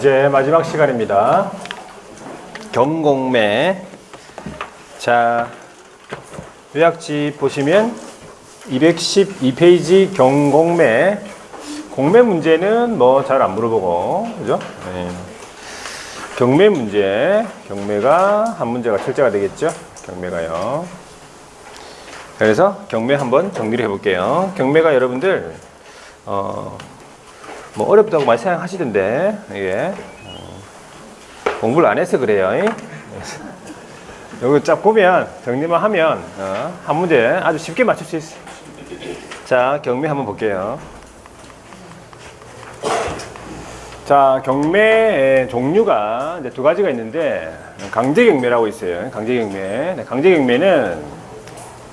이제 마지막 시간입니다. 경공매. 자, 요약집 보시면 212페이지 경공매. 공매 문제는 뭐 잘 안 물어보고, 그죠? 네. 경매 문제. 경매가 한 문제가 출제가 되겠죠? 경매가요. 그래서 경매 한번 정리를 해볼게요. 경매가 여러분들, 뭐 어렵다고 많이 생각하시던데, 이게, 공부를 안 해서 그래요. 여기 쫙 보면, 정리만 하면, 한 문제 아주 쉽게 맞출 수 있어요. 자, 경매 한번 볼게요. 자, 경매의 종류가 이제 두 가지가 있는데, 강제경매라고 있어요. 강제경매. 강제경매는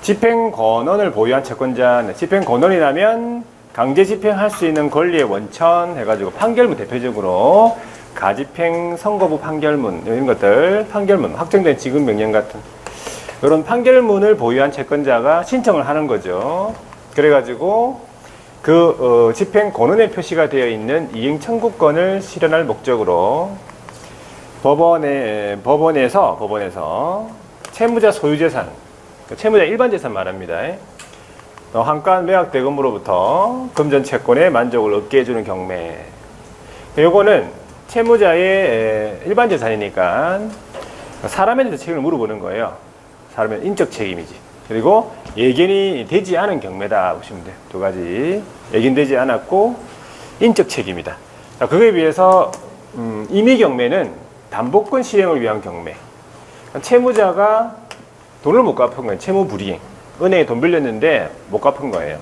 집행권원을 보유한 채권자, 집행권원이라면 강제 집행할 수 있는 권리의 원천 해가지고 판결문 대표적으로 가집행, 선거부 판결문 이런 것들, 판결문, 확정된 지급 명령 같은 이런 판결문을 보유한 채권자가 신청을 하는 거죠. 그래가지고 그 집행 권원에 표시가 되어 있는 이행 청구권을 실현할 목적으로 법원에서 채무자 소유재산, 채무자 일반 재산 말합니다. 환간 매각 대금으로부터 금전 채권의 만족을 얻게 해주는 경매. 요거는 채무자의 일반 재산이니까 사람에 대해서 책임을 물어보는 거예요. 사람의 인적 책임이지. 그리고 예견이 되지 않은 경매다 보시면 돼요. 두 가지. 예견되지 않았고 인적 책임이다. 자, 그거에 비해서 임의 경매는 담보권 실행을 위한 경매. 채무자가 돈을 못 갚은 거예요. 채무 불이행. 은행에 돈 빌렸는데 못 갚은 거예요.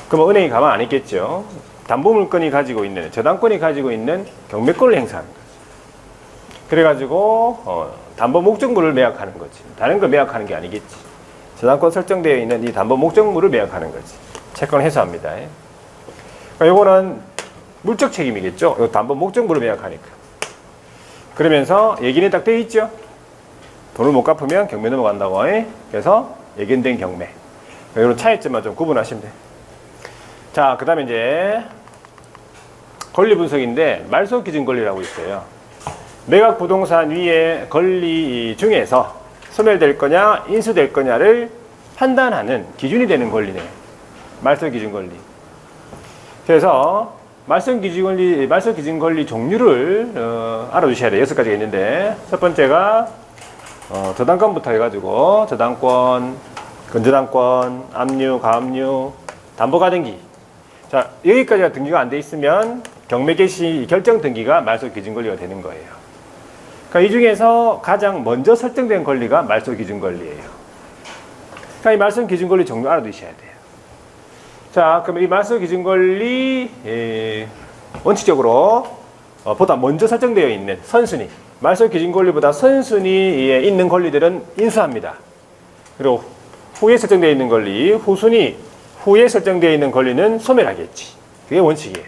그럼 은행이 가만 안 있겠죠. 담보물건이 가지고 있는, 저당권이 가지고 있는 경매권을 행사하는 거죠. 그래가지고 담보 목적물을 매각하는 거지. 다른 걸 매각하는 게 아니겠지. 저당권 설정되어 있는 이 담보 목적물을 매각하는 거지. 채권을 해소합니다. 그러니까 요거는 물적 책임이겠죠. 요 담보 목적물을 매각하니까. 그러면서 예견이 딱 되어 있죠. 돈을 못 갚으면 경매 넘어간다고. 그래서 예견된 경매. 이런 차이점만 좀 구분하시면 돼요. 자, 그 다음에 이제 권리 분석인데 말소 기준 권리라고 있어요. 매각 부동산 위의 권리 중에서 소멸될 거냐 인수될 거냐를 판단하는 기준이 되는 권리네요. 말소 기준 권리. 그래서 말소 기준 권리 종류를 알아두셔야 돼요. 6가지가 있는데 첫 번째가 저당권부터 해가지고 저당권, 근저당권, 압류, 가압류, 담보가등기. 자, 여기까지가 등기가 안 돼 있으면 경매 개시 결정 등기가 말소 기준 권리가 되는 거예요. 그러니까 이 중에서 가장 먼저 설정된 권리가 말소 기준 권리예요. 그러니까 이 말소 기준 권리 종류 알아두셔야 돼요. 자, 그럼 이 말소 기준 권리 원칙적으로 보다 먼저 설정되어 있는 선순위, 말소 기준 권리보다 선순위에 있는 권리들은 인수합니다. 그리고 후에 설정되어 있는 권리, 후순위, 후에 설정되어 있는 권리는 소멸하겠지. 그게 원칙이에요.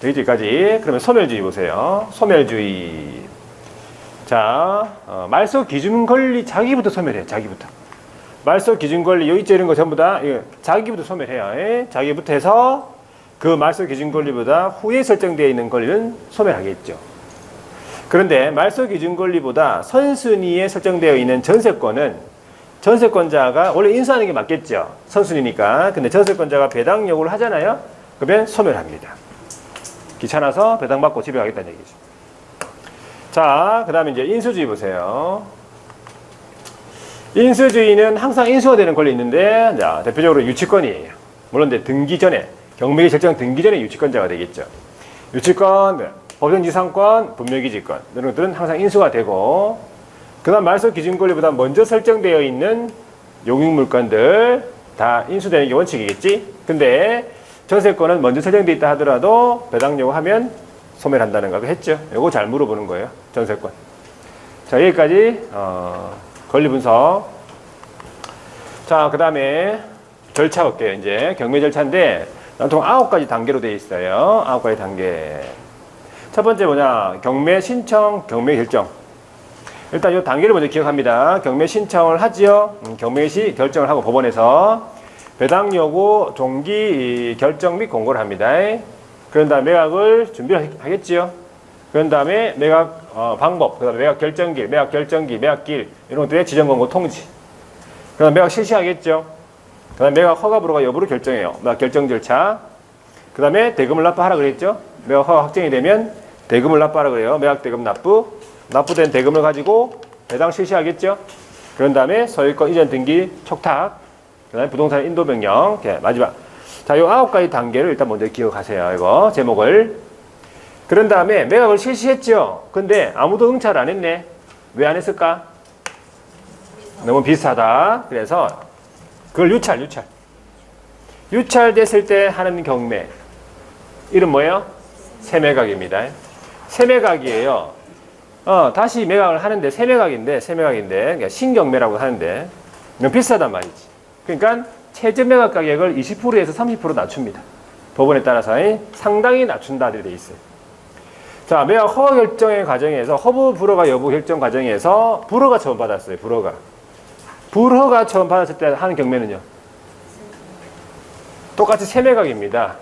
여기까지. 그러면 소멸주의 보세요. 소멸주의. 자, 말소 기준 권리 자기부터 소멸해요. 자기부터. 말소 기준 권리 여기 있죠. 이런 거 전부 다 자기부터 소멸해요. 자기부터 해서 그 말소 기준 권리보다 후에 설정되어 있는 권리는 소멸하겠죠. 그런데 말소 기준 권리보다 선순위에 설정되어 있는 전세권은 전세권자가 원래 인수하는 게 맞겠죠. 선순위니까. 근데 전세권자가 배당 요구를 하잖아요. 그러면 소멸합니다. 귀찮아서 배당받고 집에 가겠다는 얘기죠. 자, 그 다음에 이제 인수주의 보세요. 인수주의는 항상 인수가 되는 권리 있는데, 자, 대표적으로 유치권이에요. 물론 이제 등기 전에, 경매기 결정 등기 전에 유치권자가 되겠죠. 유치권, 법정지상권, 분묘기지권 이런 것들은 항상 인수가 되고, 그 다음 말소 기준 권리보다 먼저 설정되어 있는 용익물건들 다 인수되는 게 원칙이겠지. 근데 전세권은 먼저 설정되어 있다 하더라도 배당 요구하면 소멸한다는 거 했죠. 이거 잘 물어보는 거예요. 전세권. 자, 여기까지 권리 분석. 자, 그 다음에 절차 볼게요. 이제 경매 절차인데 총 9가지 단계로 되어 있어요. 9가지 단계. 첫 번째 뭐냐? 경매 신청, 경매 결정. 일단 이 단계를 먼저 기억합니다. 경매 신청을 하지요. 경매 시 결정을 하고 법원에서 배당 요구 종기 결정 및 공고를 합니다. 그런 다음에 매각을 준비를 하겠지요. 그런 다음에 매각 방법, 그 다음에 매각 결정길, 매각길 이런 것들의 지정 권고 통지. 그 다음에 매각 실시하겠죠. 그 다음에 매각 허가 불허가 여부를 결정해요. 매각 결정 절차. 그 다음에 대금을 납부하라 그랬죠. 매각 허가 확정이 되면 대금을 납부하라 그래요. 매각 대금 납부된 대금을 가지고 배당 실시하겠죠. 그런 다음에 소유권 이전 등기 촉탁, 그 다음에 부동산 인도 변경, 마지막. 자, 요 9가지 단계를 일단 먼저 기억하세요. 이거 제목을. 그런 다음에 매각을 실시했죠. 근데 아무도 응찰을 안 했네. 왜 안 했을까? 너무 비싸다. 그래서 그걸 유찰됐을 때 하는 경매. 이름 뭐예요? 새매각입니다. 새매각이에요. 다시 매각을 하는데 새매각인데 그러니까 신경매라고 하는데 너무 비싸단 말이지. 그러니까 최저 매각 가격을 20%에서 30% 낮춥니다. 법원에 따라서 상당히 낮춘다 되어 있어요. 자, 매각 허가 결정의 과정에서 허브 불허가 여부 결정 과정에서 불허가 처음 받았어요. 불허가 처음 받았을 때 하는 경매는요. 똑같이 새매각입니다.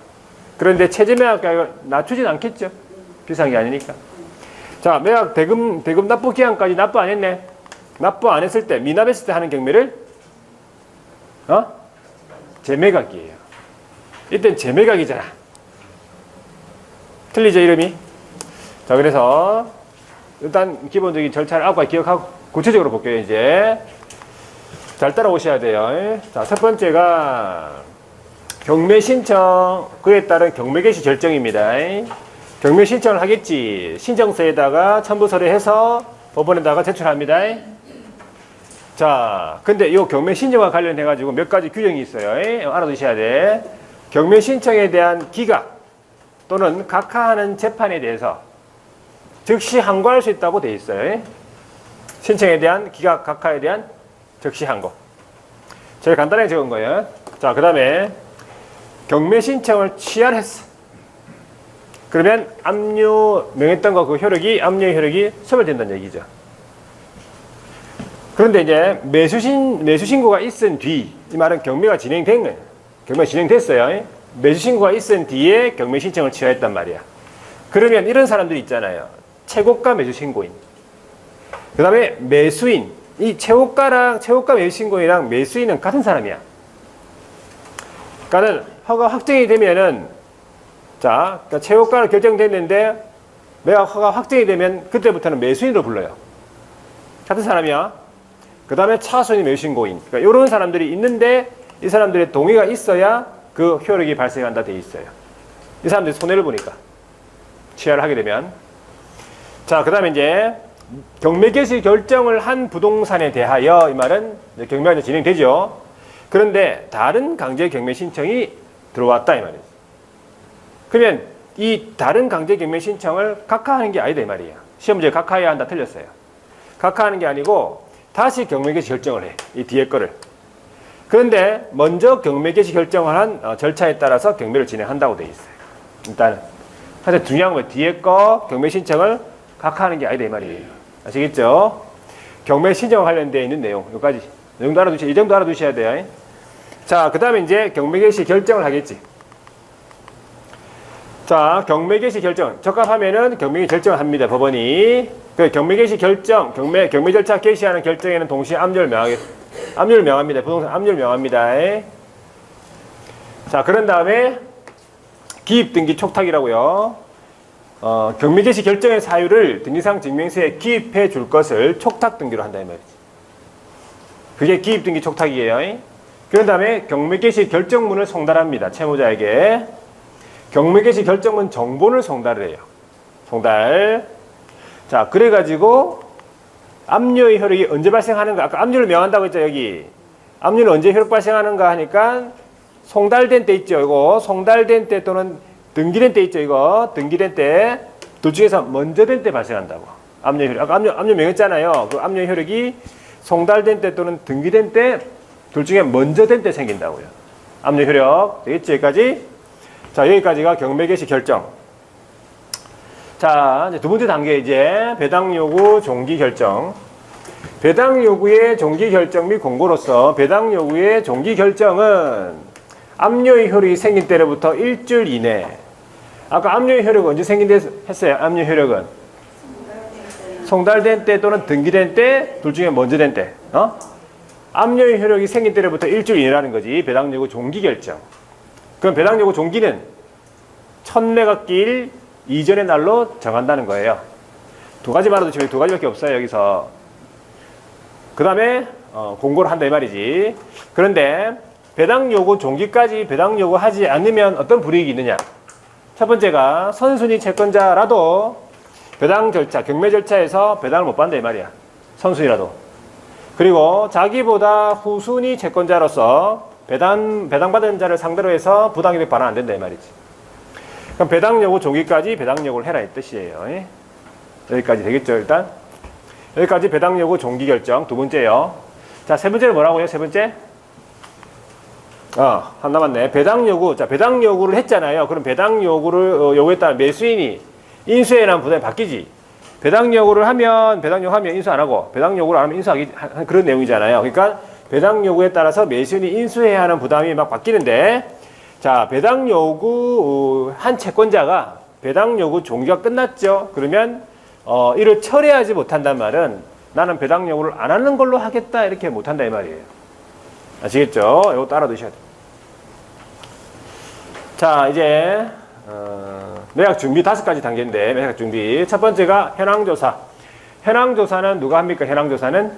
그런데 최저 매각 가격을 낮추진 않겠죠. 비싼 게 아니니까. 자, 매각 대금 납부 기한까지 납부 안 했네. 납부 안 했을 때, 미납했을 때 하는 경매를 재매각이에요. 이땐 재매각이잖아. 틀리죠, 이름이? 자, 그래서 일단 기본적인 절차를 9가지 기억하고 구체적으로 볼게요, 이제. 잘 따라오셔야 돼요. 자, 첫 번째가 경매 신청, 그에 따른 경매 개시 결정입니다. 경매 신청을 하겠지. 신청서에다가 첨부 서류해서 법원에다가 제출합니다. 자, 근데 이 경매 신청과 관련해 가지고 몇 가지 규정이 있어요. 알아두셔야 돼. 경매 신청에 대한 기각 또는 각하하는 재판에 대해서 즉시 항고할 수 있다고 돼 있어요. 신청에 대한 기각, 각하에 대한 즉시 항고. 제일 간단하게 적은 거예요. 자, 그 다음에 경매 신청을 취하했어. 그러면 압류 명했던 거 그 효력이 압류의 효력이 소멸된다는 얘기죠. 그런데 이제 매수 신고가 있은 뒤, 이 말은 경매가 진행된 거예요. 경매가 진행됐어요. 매수 신고가 있은 뒤에 경매 신청을 취하했단 말이야. 그러면 이런 사람들이 있잖아요. 최고가 매수 신고인. 그 다음에 매수인. 이 최고가 매수 신고인이랑 매수인은 같은 사람이야. 그러니까는 허가 확정이 되면은 자, 그러니까 최고가로 결정됐는데 매각 허가 확정이 되면 그때부터는 매수인으로 불러요. 같은 사람이야. 그 다음에 차순위 매수신고인. 그러니까 이런 사람들이 있는데 이 사람들의 동의가 있어야 그 효력이 발생한다 돼 있어요. 이 사람들이 손해를 보니까 취하를 하게 되면. 자, 그 다음에 이제 경매 개시 결정을 한 부동산에 대하여 이 말은 경매가 진행되죠. 그런데 다른 강제 경매 신청이 들어왔다 이 말이에요. 그러면 이 다른 강제 경매 신청을 각하하는 게 아니다 이 말이에요. 시험 문제 각하해야 한다 틀렸어요. 각하하는 게 아니고 다시 경매 개시 결정을 해. 이 뒤에 거를. 그런데 먼저 경매 개시 결정을 한 절차에 따라서 경매를 진행한다고 돼 있어요. 일단은. 사실 중요한 건 뒤에 거 경매 신청을 각하하는 게 아니다 이 말이에요. 아시겠죠? 경매 신청과 관련되어 있는 내용. 여기까지. 이 정도 알아두셔야 돼요. 자, 그 다음에 이제 경매 개시 결정을 하겠지. 자, 경매 개시 결정. 적합하면은 경매 개시 결정을 합니다. 법원이. 그 경매 개시 결정, 경매 절차 개시하는 결정에는 동시에 압류를 명합니다. 부동산 압류를 명합니다. 자, 그런 다음에 기입 등기 촉탁이라고요. 경매 개시 결정의 사유를 등기상 증명서에 기입해 줄 것을 촉탁 등기로 한다 이 말이지. 그게 기입 등기 촉탁이에요. 그런 다음에 경매 개시 결정문을 송달합니다. 채무자에게. 경매 개시 결정문 정본을 송달을 해요. 송달. 자, 그래가지고 압류의 효력이 언제 발생하는가? 아까 압류를 명한다고 했죠, 여기. 압류는 언제 효력 발생하는가 하니까 송달된 때 있죠, 이거. 송달된 때 또는 등기된 때 있죠, 이거. 등기된 때. 둘 중에서 먼저 된 때 발생한다고. 압류 효력. 아까 압류 명했잖아요. 그 압류 효력이 송달된 때 또는 등기된 때 둘 중에 먼저 된 때 생긴다고요. 압류 효력. 되겠지, 여기까지? 자, 여기까지가 경매 개시 결정. 자, 이제 두 번째 단계 이제 배당 요구 종기 결정. 배당 요구의 종기 결정 및 공고로서 배당 요구의 종기 결정은 압류의 효력이 생긴 때로부터 일주일 이내 아까 압류 효력은 언제 생긴다 했어요? 압류 효력은 송달된 때 또는 등기된 때 둘 중에 먼저 된 때. 압류 효력이 생긴 때로부터 일주일 이내라는 거지. 배당요구 종기 결정. 그럼 배당요구 종기는 1000매각기일 이전의 날로 정한다는 거예요. 두 가지만 해도 지금 두 가지밖에 없어요. 여기서. 그 다음에 공고를 한다 이 말이지. 그런데 배당요구 종기까지 배당요구 하지 않으면 어떤 불이익이 있느냐. 첫 번째가 선순위 채권자라도 배당 절차, 경매 절차에서 배당을 못 받는다 이 말이야. 선순위라도. 그리고 자기보다 후순위 채권자로서 배당받은 자를 상대로 해서 부당이득 반환 안 된다 이 말이지. 그럼 배당요구 종기까지 배당요구를 해라 이 뜻이에요. 여기까지 되겠죠 일단. 여기까지 배당요구 종기 결정 두 번째요. 자, 세 번째는 뭐라고요? 세 번째? 한 남았네. 배당요구. 자, 배당요구를 했잖아요. 그럼 배당요구를 요구했다 매수인이 인수에 대한 부담이 바뀌지. 배당요구를 하면 인수 안 하고 배당요구를 안 하면 인수하기 그런 내용이잖아요. 그러니까 배당요구에 따라서 매수인이 인수해야 하는 부담이 막 바뀌는데, 자, 배당요구 한 채권자가 배당요구 종기가 끝났죠. 그러면 이를 철회하지 못한단 말은 나는 배당요구를 안 하는 걸로 하겠다 이렇게 못한다 이 말이에요. 아시겠죠? 이거 따라 두셔야 돼요. 자, 이제 매각 준비 5가지 단계인데, 매각 준비 첫 번째가 현황조사. 현황조사는 누가 합니까? 현황조사는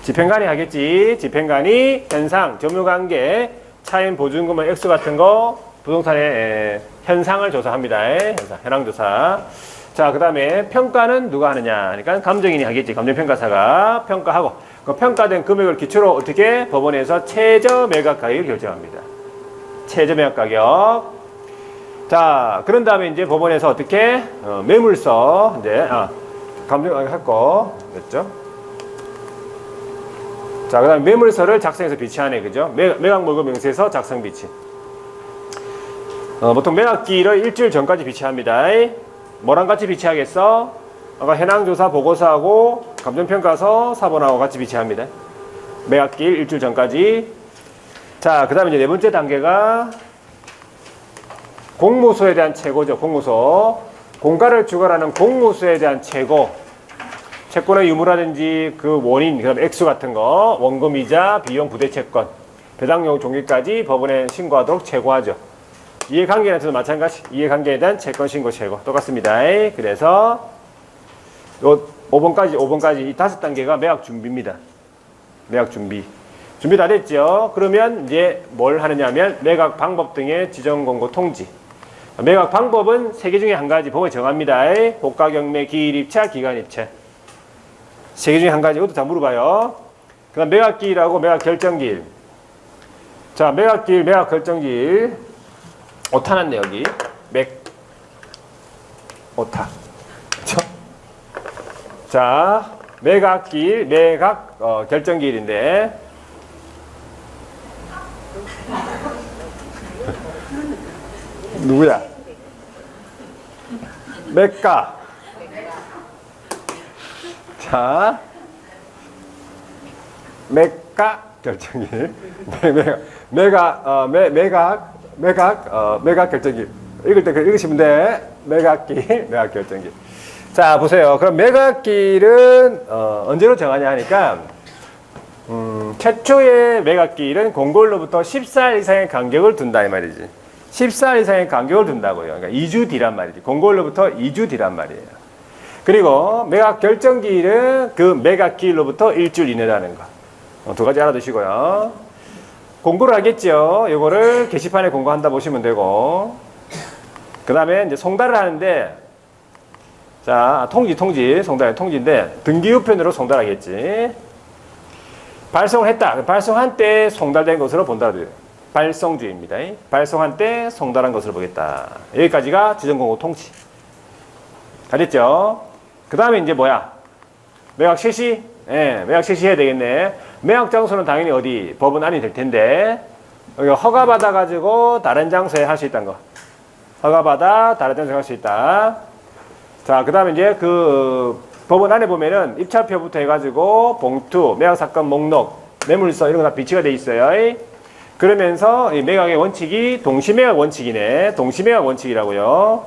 집행관이 하겠지. 집행관이 현상, 점유관계, 차임 보증금의 액수 같은 거 부동산의 현상을 조사합니다. 현황조사. 자, 그 다음에 평가는 누가 하느냐. 그러니까 감정인이 하겠지. 감정평가사가 평가하고 그 평가된 금액을 기초로 어떻게 법원에서 최저 매각 가격을 결정합니다. 최저 매각 가격. 자, 그런 다음에 이제 법원에서 어떻게 매물서 이제 감정할 거 됐죠? 자, 그다음에 매물서를 작성해서 비치하네, 그죠? 매각물건 명세서 작성 비치. 보통 매각기일을 일주일 전까지 비치합니다. 뭐랑 같이 비치하겠어? 아까 현황조사 보고서하고 감정평가서 사본하고 같이 비치합니다. 매각기일 일주일 전까지. 자, 그 다음에 이제 네 번째 단계가 공모소에 대한 최고죠. 공모소. 공가를 주관하는 공모소에 대한 최고. 채권의 유무라든지 그 원인, 그 다음에 액수 같은 거, 원금이자, 비용, 부대채권, 배당용 종기까지 법원에 신고하도록 최고하죠. 이해관계한테도 마찬가지. 이해관계에 대한 채권 신고 최고. 똑같습니다. 그래서 요 5번까지 이 5단계가 매각 준비입니다. 매각 준비. 준비 다 됐죠? 그러면 이제 뭘 하느냐 하면 매각 방법 등의 지정 공고 통지. 매각 방법은 3개 중에 한 가지 법원이 정합니다. 호가 경매, 기일 입차, 기간 입차. 3개 중에 한 가지. 이것도 다 물어봐요. 그 다음 매각기일하고 매각 결정기일. 자, 매각기일, 매각 결정기일. 오타 났네, 여기. 오타. 그쵸? 자, 매각기일, 매각 결정기일인데. 누구야? 매가. 자, 매가 결정일. 매각 결정일. 읽을 때 읽으시면 돼. 매각길, 매각 결정일. 자, 보세요. 그럼 매각길은 언제로 정하냐 하니까 최초의 매각길은 공고일로부터 14일 이상의 간격을 둔다 이 말이지. 14일 이상의 간격을 둔다고요. 그러니까 2주 뒤란 말이지. 공고일로부터 2주 뒤란 말이에요. 그리고 매각 결정기일은 그 매각기일로부터 일주일 이내라는 거. 두 가지 알아두시고요. 공고를 하겠죠. 이거를 게시판에 공고한다 보시면 되고. 그 다음에 이제 송달을 하는데, 자, 송달, 통지인데, 등기우편으로 송달하겠지. 발송을 했다. 발송한 때 송달된 것으로 본다. 발송주의입니다. 발송한 때 송달한 것으로 보겠다. 여기까지가 지정공고 통지. 다 됐죠? 그 다음에 이제 뭐야? 매각 실시? 매각 실시해야 되겠네. 매각 장소는 당연히 어디? 법원 안이 될 텐데, 여기 허가받아가지고 다른 장소에 할 수 있다는 거. 허가받아 다른 장소에 할 수 있다. 자, 그 다음에 이제 그 법원 안에 보면은 입찰표부터 해가지고 봉투, 매각사건 목록, 매물서 이런 거 다 비치가 돼 있어요. 그러면서 이 매각의 원칙이 동시매각 원칙이네. 동시매각 원칙이라고요.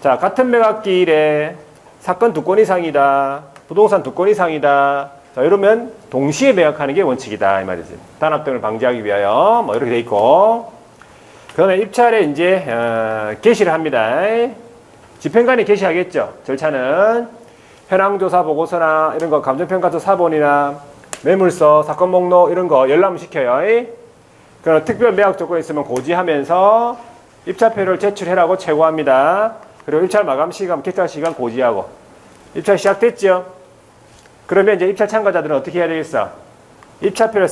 자, 같은 매각기일에 사건 2건 이상이다. 부동산 2건 이상이다. 자, 이러면 동시에 매각하는 게 원칙이다. 이 말이지. 단합 등을 방지하기 위하여 뭐 이렇게 돼 있고. 그다음에 입찰에 이제 게시를 합니다. 집행관이 게시하겠죠. 절차는 현황조사 보고서나 이런 거 감정평가서 사본이나 매물서, 사건 목록 이런 거 열람을 시켜요. 그럼 특별 매각 조건이 있으면 고지하면서 입찰표를 제출해라고 최고합니다. 그리고 입찰 마감 시간, 객찰 시간 고지하고. 입찰 시작됐죠? 그러면 이제 입찰 참가자들은 어떻게 해야 되겠어? 입찰표를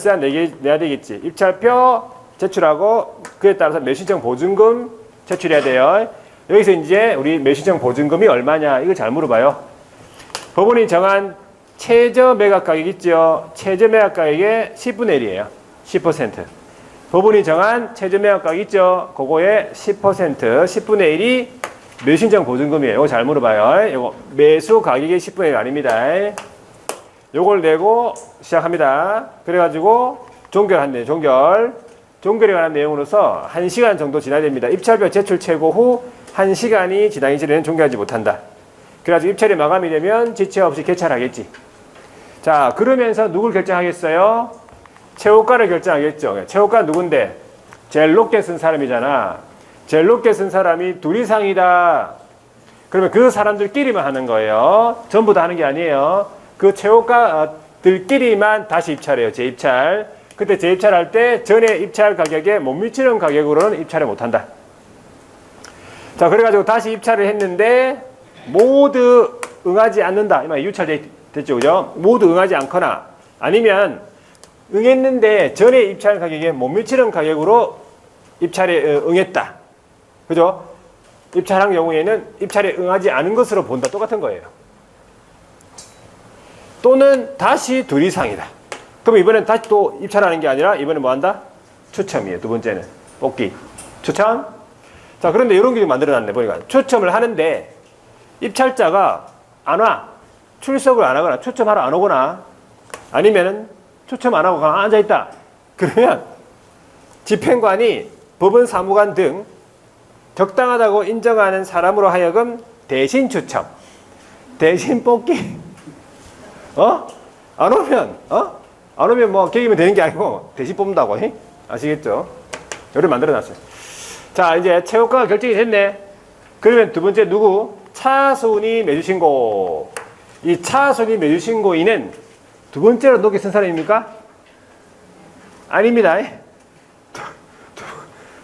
내야 되겠지. 입찰표 제출하고 그에 따라서 매수신청 보증금 제출해야 돼요. 여기서 이제 우리 매수신청 보증금이 얼마냐 이걸 잘 물어봐요. 법원이 정한 최저 매각 가격 있죠. 최저 매각 가격의 10분의 1이에요. 10%. 법원이 정한 최저 매각 가격 있죠. 그거의 10%, 10분의 1이 매수신청 보증금이에요. 이거 잘 물어봐요. 이거 매수 가격의 10분의 1 아닙니다. 요걸 내고 시작합니다. 그래가지고 종결한대요. 종결에 관한 내용으로서 1시간 정도 지나야 됩니다. 입찰표 제출 최고 후 1시간이 지나기 전에는 종결하지 못한다. 그래가지고 입찰이 마감이 되면 지체 없이 개찰하겠지. 자, 그러면서 누굴 결정하겠어요? 최고가를 결정하겠죠. 최고가 누군데? 제일 높게 쓴 사람이잖아. 제일 높게 쓴 사람이 2 이상이다. 그러면 그 사람들끼리만 하는 거예요. 전부 다 하는 게 아니에요. 그 최고가들끼리만 다시 입찰해요. 재입찰. 그때 재입찰할 때 전에 입찰 가격에 못 미치는 가격으로는 입찰을 못한다. 자, 그래가지고 다시 입찰을 했는데 모두 응하지 않는다. 이만 유찰됐죠, 그죠? 모두 응하지 않거나 아니면 응했는데 전에 입찰 가격에 못 미치는 가격으로 입찰에 응했다. 그죠? 입찰한 경우에는 입찰에 응하지 않은 것으로 본다. 똑같은 거예요. 또는 다시 2 이상이다. 그럼 이번엔 다시 또 입찰하는 게 아니라 이번엔 뭐 한다? 추첨이에요. 두 번째는 뽑기. 추첨. 자, 그런데 이런 게 만들어놨네. 보니까 추첨을 하는데 입찰자가 안 와. 출석을 안 하거나 추첨하러 안 오거나 아니면은 추첨 안 하고 그냥 앉아있다. 그러면 집행관이 법원 사무관 등 적당하다고 인정하는 사람으로 하여금 대신 추첨, 대신 뽑기. 안 오면 뭐 계기면 되는 게 아니고 대신 뽑는다고. 아시겠죠? 요를 만들어놨어요. 자, 이제 최고가가 결정이 됐네. 그러면 두 번째 누구? 차순위 매수신고. 이 차순위 매수신고인은 두 번째로 높게 쓴 사람입니까? 아닙니다.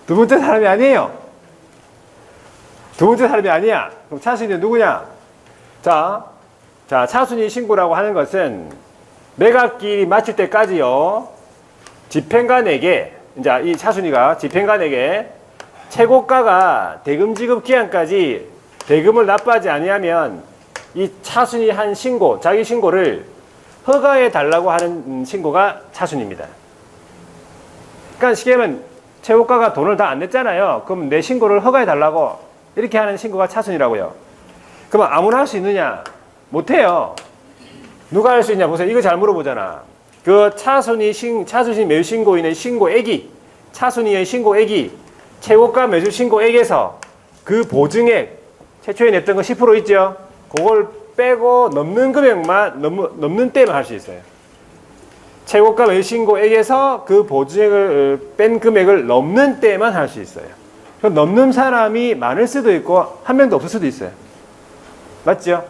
두 번째 사람이 아니에요. 두 번째 사람이 아니야. 그럼 차순위는 누구냐? 자, 차순위 신고라고 하는 것은 매각기일이 마칠 때까지요. 집행관에게, 이제 이 차순위가 집행관에게 최고가가 대금 지급 기한까지 대금을 납부하지 아니하면 이 차순위 한 신고, 자기 신고를 허가해 달라고 하는 신고가 차순위입니다. 그러니까 쉽게 하면 최고가가 돈을 다 안 냈잖아요. 그럼 내 신고를 허가해 달라고 이렇게 하는 신고가 차순위라고요. 그러면 아무나 할 수 있느냐? 못해요. 누가 할 수 있냐? 보세요. 이거 잘 물어보잖아. 그 차순위 매수 신고인의 신고액이, 차순위의 신고액이 최고가 매수 신고액에서 그 보증액, 최초에 냈던 거 10% 있죠? 그걸 빼고 넘는 금액만, 넘는 때만 할 수 있어요. 최고가 매수 신고액에서 그 보증액을 뺀 금액을 넘는 때만 할 수 있어요. 넘는 사람이 많을 수도 있고 한 명도 없을 수도 있어요. 맞죠?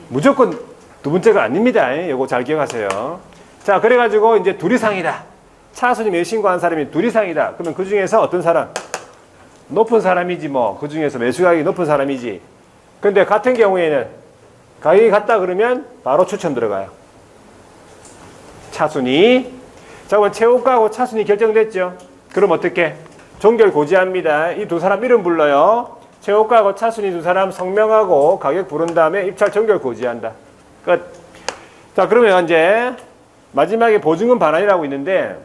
무조건 두 번째가 아닙니다. 이거 잘 기억하세요. 자, 그래가지고 이제 2 이상이다. 차순위 매수 신고한 사람이 2 이상이다. 그러면 그 중에서 어떤 사람? 높은 사람이지 뭐. 그 중에서 매수 가격이 높은 사람이지. 근데 같은 경우에는 가격이 같다 그러면 바로 추첨 들어가요. 차순위. 자, 그럼 최고가하고 차순위 결정됐죠? 그럼 어떻게? 종결 고지합니다. 이 두 사람 이름 불러요. 최고가하고 차순위 두 사람 성명하고 가격 부른 다음에 입찰 종결 고지한다. 끝. 자, 그러면 이제 마지막에 보증금 반환이라고 있는데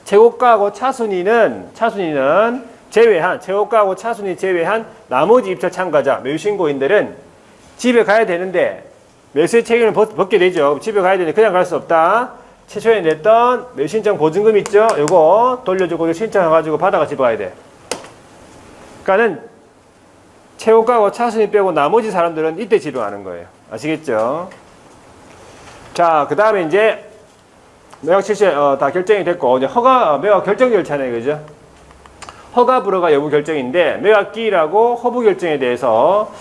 최고가하고 차순위는 제외한, 최고가하고 차순위 제외한 나머지 입찰 참가자, 매수 신고인들은 집에 가야 되는데 매수의 책임을 벗게 되죠. 집에 가야 되는데 그냥 갈 수 없다. 최초에 냈던 매수신청 보증금 있죠? 요거 돌려주고 신청해가지고 받아가 집어가야 돼. 그러니까는 최고가하고 차순위 빼고 나머지 사람들은 이때 집어가는 거예요. 아시겠죠? 자, 그 다음에 이제 매각 실시 다 결정이 됐고 이제 매각 결정 절차네, 그죠? 허가 불허가 여부 결정인데 매각 기일하고 허브 결정에 대해서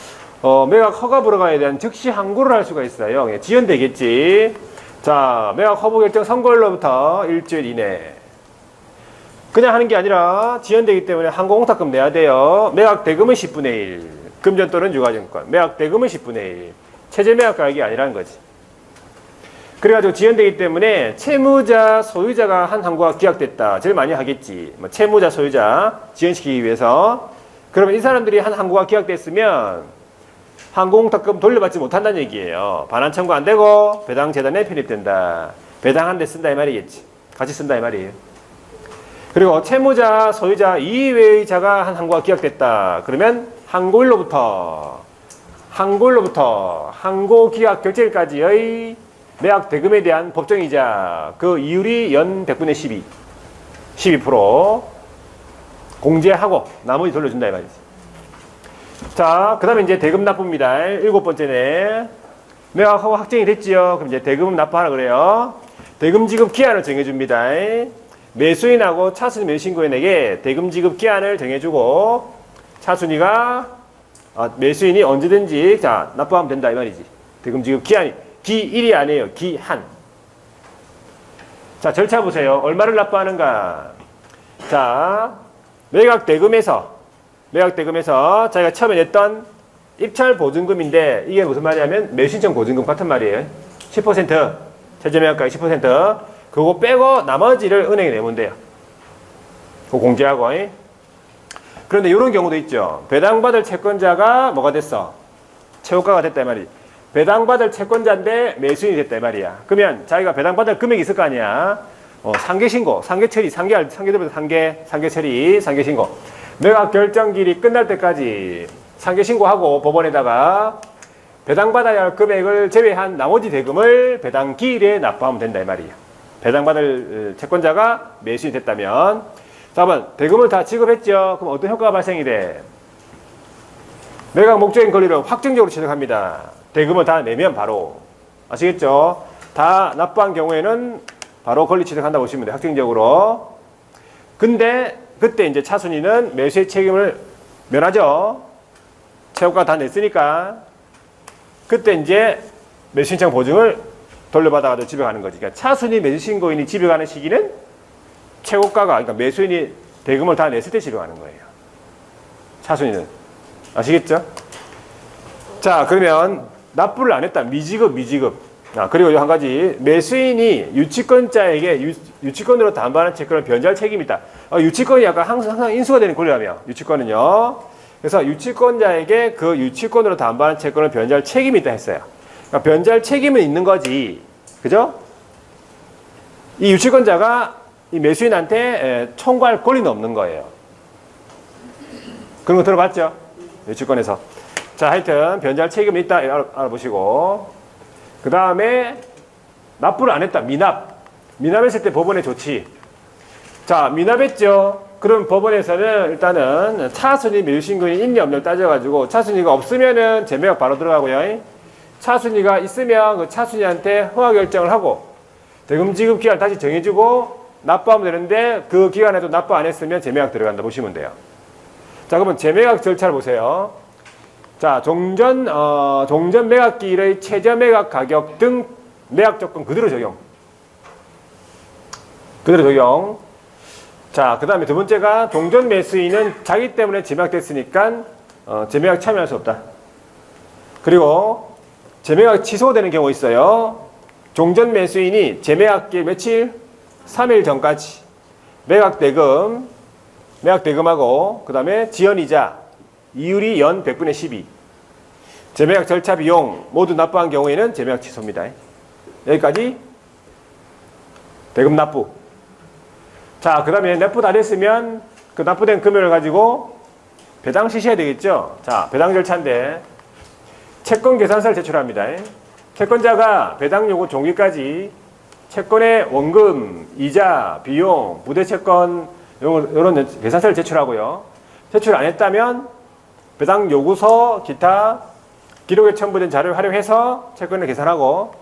매각 허가 불허가에 대한 즉시 항고를 할 수가 있어요. 지연되겠지. 자, 매각 허브 결정 선고일로부터 일주일 이내. 그냥 하는 게 아니라 지연되기 때문에 항고 공탁금 내야 돼요. 매각 대금은 10분의 1. 금전 또는 유가증권. 매각 대금은 10분의 1. 최저 매각 가격이 아니라는 거지. 그래가지고 지연되기 때문에 채무자, 소유자가 한 항고가 기각됐다. 제일 많이 하겠지. 뭐 채무자, 소유자 지연시키기 위해서. 그러면 이 사람들이 한 항고가 기각됐으면 항공탁금 돌려받지 못한다는 얘기예요. 반환 청구 안 되고 배당 재단에 편입된다. 배당한 데 쓴다 이 말이겠지. 같이 쓴다 이 말이에요. 그리고 채무자, 소유자 이외의 자가 한 항고가 기각됐다. 그러면 항고일로부터 항고 기각 결정일까지의 매각 대금에 대한 법정이자 그 이율이 연 100분의 12% 공제하고 나머지 돌려준다 이 말이지. 자, 그 다음에 이제 대금 납부입니다. 7번째네. 매각하고 확정이 됐지요. 그럼 이제 대금 납부하라 그래요. 대금 지급 기한을 정해줍니다. 매수인하고 차순위 매수신고인에게 대금 지급 기한을 정해주고 차순위가 매수인이 언제든지 자 납부하면 된다 이 말이지. 대금 지급 기한이 기일이 아니에요. 기한. 자, 절차 보세요. 얼마를 납부하는가. 자, 매각 대금에서 자기가 처음에 냈던 입찰 보증금인데 이게 무슨 말이냐면 매수신청 보증금 같은 말이에요. 10% 최저 매각가액 10% 그거 빼고 나머지를 은행에 내면 돼요. 그거 공제하고. 그런데 이런 경우도 있죠. 배당받을 채권자가 뭐가 됐어? 최고가가 됐다 이 말이지. 배당받을 채권자인데 매수인이 됐다 이 말이야. 그러면 자기가 배당받을 금액이 있을 거 아니야. 상계신고, 상계처리, 상계되면 상계처리, 상계신고. 매각 결정기일이 끝날 때까지 상계신고하고 법원에다가 배당받아야 할 금액을 제외한 나머지 대금을 배당기일에 납부하면 된다 이 말이야. 배당받을 채권자가 매수인이 됐다면. 잠깐만, 대금을 다 지급했죠. 그럼 어떤 효과가 발생이 돼? 매각 목적인 권리를 확정적으로 취득합니다. 대금을 다 내면 바로. 아시겠죠? 다 납부한 경우에는 바로 권리 취득한다고 보시면 돼요. 확정적으로. 근데 그때 이제 차순위는 매수의 책임을 면하죠. 최고가 다 냈으니까. 그때 이제 매수신청 보증을 돌려받아가지고 집에 가는 거지. 그러니까 차순위 매수신고인이 집에 가는 시기는 최고가가, 그러니까 매수인이 대금을 다 냈을 때 집에 가는 거예요. 차순위는. 아시겠죠? 자, 그러면 납부를 안 했다. 미지급. 그리고 한 가지. 매수인이 유치권자에게 유치권으로 담보하는 채권을 변제할 책임이 있다. 유치권이 약간 항상 인수가 되는 권리라며. 유치권은요. 그래서 유치권자에게 그 유치권으로 담보하는 채권을 변제할 책임이 있다 했어요. 그러니까 변제할 책임은 있는 거지. 그죠? 이 유치권자가 이 매수인한테 청구할 권리는 없는 거예요. 그런 거 들어봤죠? 유치권에서. 자, 하여튼 변제할 책임이 있다 알아보시고. 그 다음에 납부를 안 했다. 미납했을 때 법원에 조치. 자, 미납했죠. 그럼 법원에서는 일단은 차순위 매수신고인 있냐 없냐를 따져가지고 차순위가 없으면은 재매각 바로 들어가고요. 차순위가 있으면 그 차순위한테 허가 결정을 하고 대금 지급 기간을 다시 정해주고 납부하면 되는데 그 기간에도 납부 안 했으면 재매각 들어간다 보시면 돼요. 자, 그러면 재매각 절차를 보세요. 자, 종전 매각기일의 최저 매각 가격 등 매각 조건 그대로 적용. 자, 그 다음에 두 번째가 종전 매수인은 자기 때문에 재매각됐으니까 재매각 참여할 수 없다. 그리고 재매각 취소되는 경우 있어요. 종전 매수인이 재매각기일 며칠? 3일 전까지 매각대금하고 그 다음에 지연이자 이율이 연 100분의 12 재매각 절차 비용 모두 납부한 경우에는 재매각 취소입니다. 여기까지 대금 납부. 자, 그 다음에 납부 다 됐으면 그 납부된 금액을 가지고 배당 실시해야 되겠죠. 자, 배당 절차인데 채권 계산서를 제출합니다. 채권자가 배당 요구 종기까지 채권의 원금, 이자, 비용, 부대 채권 이런 계산서를 제출하고요. 제출 안 했다면 배당 요구서, 기타 기록에 첨부된 자료를 활용해서 채권을 계산하고,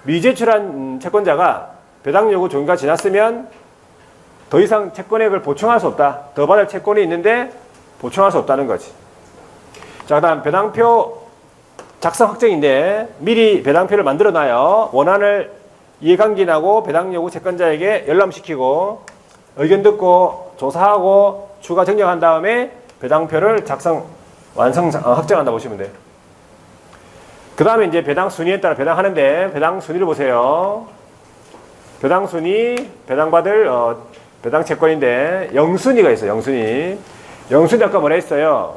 미제출한 채권자가 배당 요구 종료가 지났으면 더 이상 채권액을 보충할 수 없다. 더 받을 채권이 있는데 보충할 수 없다는 거지. 자, 그다음 배당표 작성 확정인데 미리 배당표를 만들어 놔요. 원안을 이해관계인하고 배당 요구 채권자에게 열람시키고 의견 듣고 조사하고 추가 정정한 다음에 배당표를 확정한다 보시면 돼요. 그 다음에 이제 배당 순위에 따라 배당하는데, 배당 순위를 보세요. 배당 순위, 배당받을 배당 채권인데 영순위가 있어요. 영순위 아까 뭐라 했어요?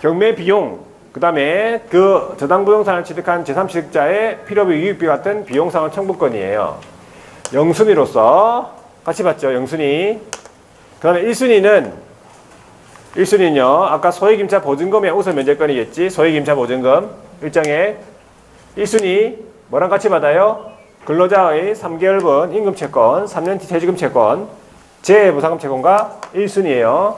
경매 비용, 그 다음에 그 저당 부동산을 취득한 제3취득자의 필요비, 유익비 같은 비용상환 청구권이에요. 영순위로서 같이 봤죠. 영순위. 그 다음에 1순위는요 아까 소액임차 보증금의 우선 면제권이겠지. 소액임차 보증금 일정액. 1순위 뭐랑 같이 받아요? 근로자의 3개월분 임금채권, 3년치 퇴직금채권, 재보상금 채권과 1순위예요.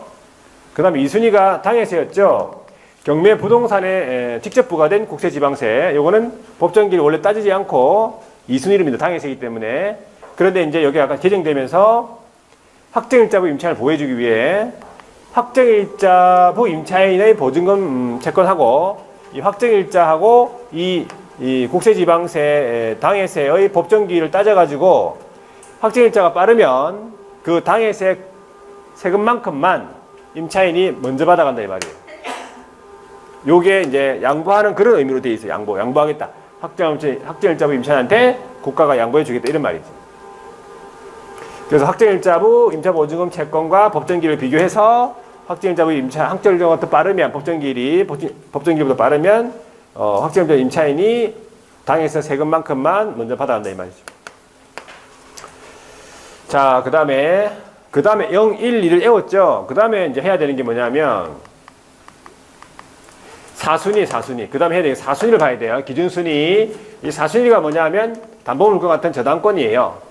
그 다음에 2순위가 당해세였죠. 경매 부동산에 직접 부과된 국세지방세. 요거는 법정기를 원래 따지지 않고 2순위입니다. 당해세이기 때문에. 그런데 이제 여기 아까 개정되면서 확정일자부 임차인을 보호해주기 위해 확정일자부 임차인의 보증금 채권하고 이 확정일자하고 이 국세지방세 당해세의 법정기일을 따져가지고 확정일자가 빠르면 그 당해세 세금만큼만 임차인이 먼저 받아간다 이 말이에요. 요게 이제 양보하는 그런 의미로 되어 있어요. 양보하겠다. 확정일자부 임차인한테 국가가 양보해주겠다 이런 말이지. 그래서 확정일자부 임차보증금 채권과 법정기일을 비교해서 확정일자부 확정일자가 더 빠르면 법정기일보다 빠르면 확정일자 임차인이 당해서 세금만큼만 먼저 받아간다 이 말이죠. 자, 그 다음에 0, 1, 2를 외웠죠. 그 다음에 이제 해야 되는 게 뭐냐면 4순위. 그 다음에 해야 되는 게 4순위를 봐야 돼요. 기준순위. 이 4순위가 뭐냐면 담보물권 같은 저당권이에요.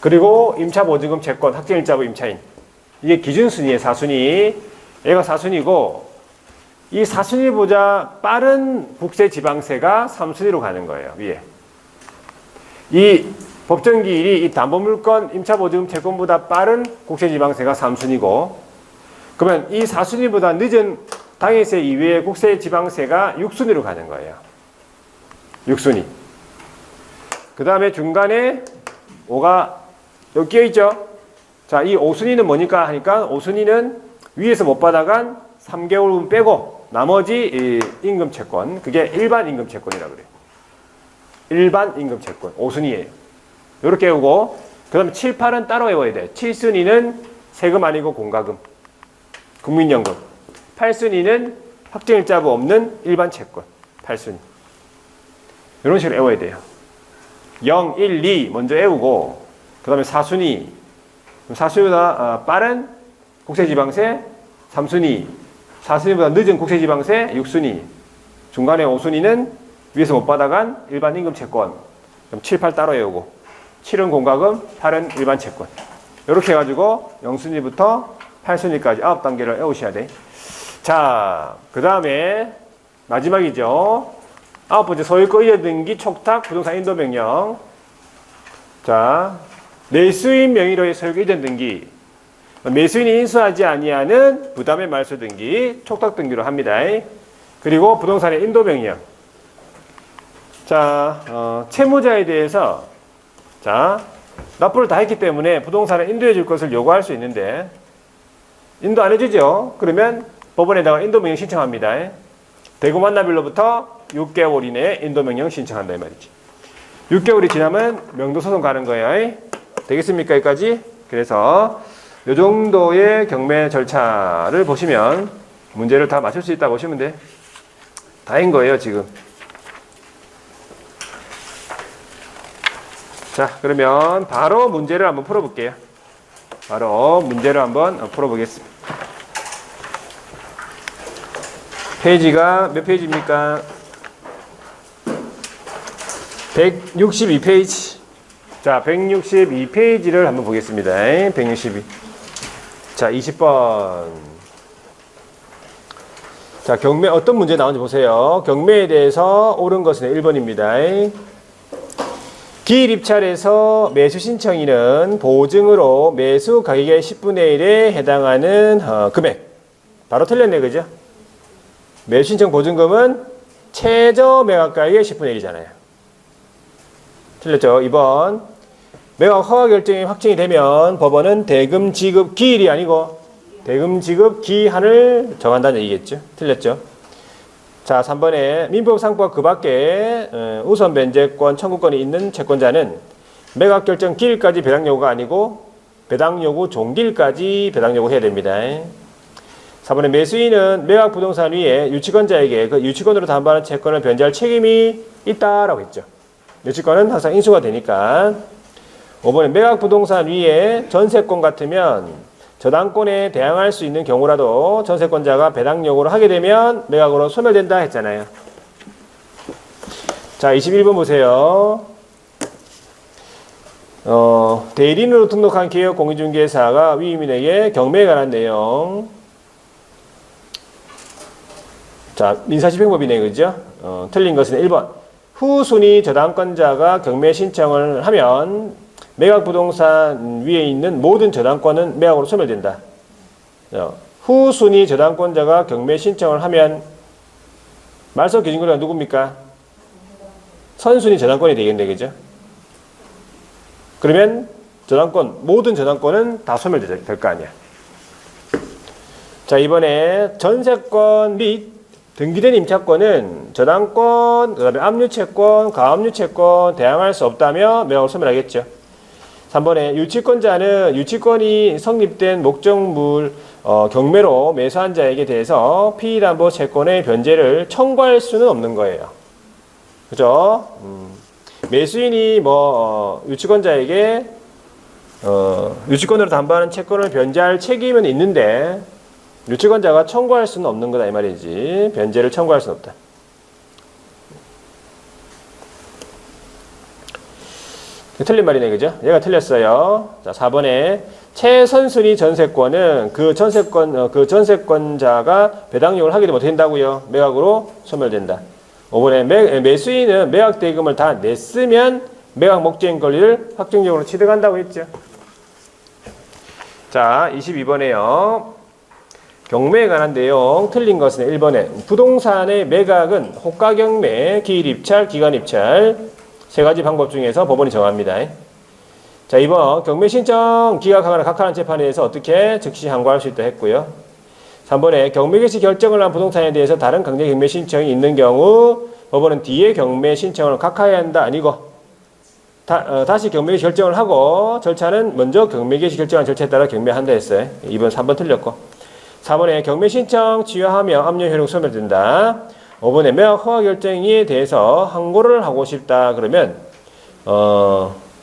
그리고 임차보증금 채권, 확정일자부 임차인. 이게 기준순위예요. 4순위. 얘가 4순위고 이 4순위보다 빠른 국세지방세가 3순위로 가는 거예요. 위에. 이 법정기일이 이 담보물권 임차보증금 채권보다 빠른 국세지방세가 3순위고, 그러면 이 4순위보다 늦은 당해세 이외의 국세지방세가 6순위로 가는 거예요. 6순위. 그 다음에 중간에 5가 여기 끼어있죠. 자, 이 5순위는 뭐니까 하니까 5순위는 위에서 못 받아간 3개월분 빼고 나머지 임금채권, 그게 일반 임금채권이라고 그래요. 일반 임금채권 5순위예요. 이렇게 외우고, 그 다음에 7, 8은 따로 외워야 돼요. 7순위는 세금 아니고 공과금, 국민연금. 8순위는 확정일자부 없는 일반 채권, 8순위. 이런 식으로 외워야 돼요. 0, 1, 2 먼저 외우고, 그 다음에 4순위. 4순위보다 빠른 국세지방세 3순위. 4순위보다 늦은 국세지방세 6순위. 중간에 5순위는 위에서 못 받아간 일반 임금채권. 그럼 7, 8 따로 외우고, 7은 공과금, 8은 일반 채권. 이렇게 해가지고 0순위부터 8순위까지 9단계를 외우셔야 돼. 자, 그 다음에 마지막이죠. 9번째 소유권 이전 등기 촉탁 부동산 인도 명령. 자, 매수인 명의로의 소유권 이전 등기. 매수인이 인수하지 아니하는 부담의 말소 등기, 촉탁 등기로 합니다. 그리고 부동산의 인도 명령. 자, 채무자에 대해서 자, 납부를 다 했기 때문에 부동산을 인도해 줄 것을 요구할 수 있는데 인도 안 해주죠. 그러면 법원에다가 인도명령 신청합니다. 대구 만납일로부터 6개월 이내에 인도명령 신청한다 이 말이지. 6개월이 지나면 명도소송 가는 거예요. 되겠습니까? 여기까지? 그래서 이 정도의 경매 절차를 보시면 문제를 다 맞출 수 있다고 보시면 돼. 다인 거예요 지금. 자, 그러면 바로 문제를 한번 풀어볼게요. 바로 문제를 한번 풀어보겠습니다. 페이지가 몇 페이지입니까? 162페이지. 자, 162페이지를 한번 보겠습니다. 162. 자, 20번. 자, 경매 어떤 문제 나오는지 보세요. 경매에 대해서 옳은 것은 1번입니다. 기일 입찰에서 매수 신청인은 보증으로 매수 가격의 10분의 1에 해당하는 금액. 바로 틀렸네, 그죠? 매수 신청 보증금은 최저 매각가격의 10분의 1이잖아요. 틀렸죠? 2번. 매각 허가 결정이 확정이 되면 법원은 대금 지급 기일이 아니고 대금 지급 기한을 정한다는 얘기겠죠. 틀렸죠. 자, 3번에 민법상법 그 밖에 우선 변제권 청구권이 있는 채권자는 매각 결정 기일까지 배당 요구가 아니고 배당 요구 종기일까지 배당 요구해야 됩니다. 4번에 매수인은 매각 부동산 위에 유치권자에게 그 유치권으로 담보하는 채권을 변제할 책임이 있다라고 했죠. 유치권은 항상 인수가 되니까. 5번에 매각 부동산 위에 전세권 같으면 저당권에 대항할 수 있는 경우라도 전세권자가 배당 요구를 하게 되면 매각으로 소멸된다 했잖아요. 자, 21번 보세요. 대리인으로 등록한 기업 공인중개사가 위임인에게 경매에 관한 내용. 자, 민사집행법이네, 그죠? 틀린 것은 1번. 후순위 저당권자가 경매 신청을 하면 매각 부동산 위에 있는 모든 저당권은 매각으로 소멸된다. 후순위 저당권자가 경매 신청을 하면 말소 기준권자가 누굽니까? 선순위 저당권이 되겠네, 그죠? 그러면 저당권, 모든 저당권은 다 소멸될 거 아니야. 자, 이번에 전세권 및 등기된 임차권은 저당권, 그 다음에 압류채권, 가압류채권 대항할 수 없다며 매각으로 소멸하겠죠. 3번에 유치권자는 유치권이 성립된 목적물 경매로 매수한 자에게 대해서 피의담보 채권의 변제를 청구할 수는 없는 거예요. 그죠? 매수인이 유치권자에게 유치권으로 담보하는 채권을 변제할 책임은 있는데 유치권자가 청구할 수는 없는 거다 이 말이지. 변제를 청구할 수는 없다. 틀린 말이네, 그죠? 얘가 틀렸어요. 자, 4번에 최선순위 전세권은 그 전세권자가 배당 요구를 하기도 못한다고요. 매각으로 소멸된다. 5번에 매수인은 매각 대금을 다 냈으면 매각 목적인 권리를 확정적으로 취득한다고 했죠. 자, 22번에요. 경매에 관한 내용 틀린 것은 1번에 부동산의 매각은 호가 경매, 기일 입찰, 기간 입찰 세 가지 방법 중에서 법원이 정합니다. 자, 2번 경매 신청 기각하거나 각하하는 재판에 대해서 어떻게 즉시 항고할 수 있다 했고요. 3번에 경매 개시 결정을 한 부동산에 대해서 다른 강제 경매 신청이 있는 경우 법원은 뒤에 경매 신청을 각하해야 한다 아니고 다시 경매 개시 결정을 하고 절차는 먼저 경매 개시 결정한 절차에 따라 경매한다 했어요. 2번, 3번 틀렸고. 4번에 경매 신청 취하하며 압류 효력 소멸된다. 5번에 매각 허가 결정에 대해서 항고를 하고 싶다. 그러면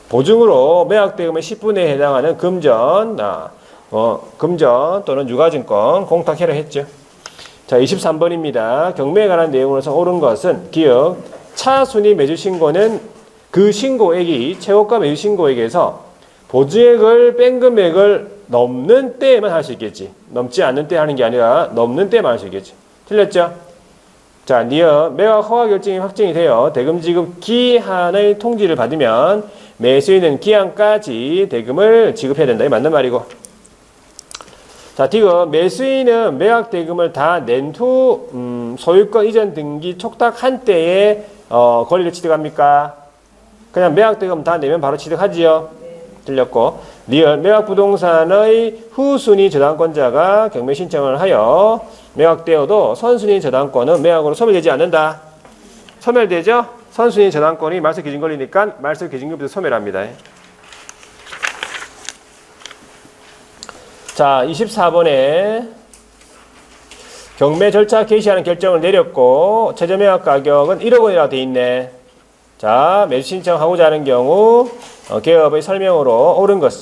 보증으로 매각 대금의 10분에 해당하는 금전 또는 유가증권 공탁해라 했죠. 자, 23번입니다. 경매에 관한 내용으로서 옳은 것은 기억 차순위 매주 신고는 그 신고액이 최고가 매주 신고액에서 보증액을 뺀 금액을 넘는 때에만 할 수 있겠지. 넘지 않는 때 하는 게 아니라 넘는 때만 할 수 있겠지. 틀렸죠? 자, 니어 매각 허가 결정이 확정이 되어 대금 지급 기한의 통지를 받으면 매수인은 기한까지 대금을 지급해야 된다. 이 맞는 말이고. 자, 디귿 매수인은 매각 대금을 다 낸 후 소유권 이전 등기 촉탁한 때에 권리를 취득합니까? 그냥 매각 대금 다 내면 바로 취득하지요. 틀렸고. 리얼 매각 부동산의 후순위 저당권자가 경매 신청을 하여 매각되어도 선순위 저당권은 매각으로 소멸되지 않는다. 소멸되죠? 선순위 저당권이 말소 기준 권리니까 말소 기준금부터 소멸합니다. 자, 24번에 경매 절차 개시하는 결정을 내렸고 최저 매각 가격은 1억 원이라고 돼 있네. 자, 매수 신청하고자 하는 경우 개업의 설명으로 옳은 것.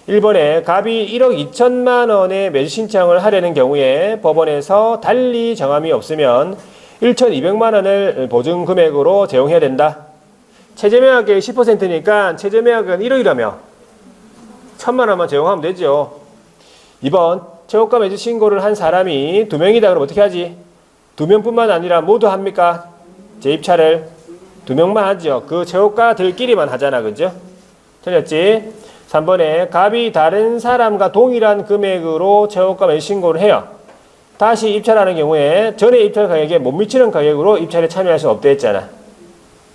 1번에 갑이 1억 2천만 원의 매수 신청을 하려는 경우에 법원에서 달리 정함이 없으면 1,200만 원을 보증 금액으로 제공해야 된다. 최저매각액 10%니까 최저매각은 1억이라며 1,000만 원만 제공하면 되죠. 2번 최고가 매수 신고를 한 사람이 2명이다 그러면 어떻게 하지? 2명뿐만 아니라 모두 합니까? 재입차를 2명만 하죠. 그 최고가들끼리만 하잖아. 그죠? 틀렸지? 3번에 갑이 다른 사람과 동일한 금액으로 최고가 매수 신고를 해요. 다시 입찰하는 경우에 전에 입찰 가격에 못 미치는 가격으로 입찰에 참여할 수 없다 했잖아.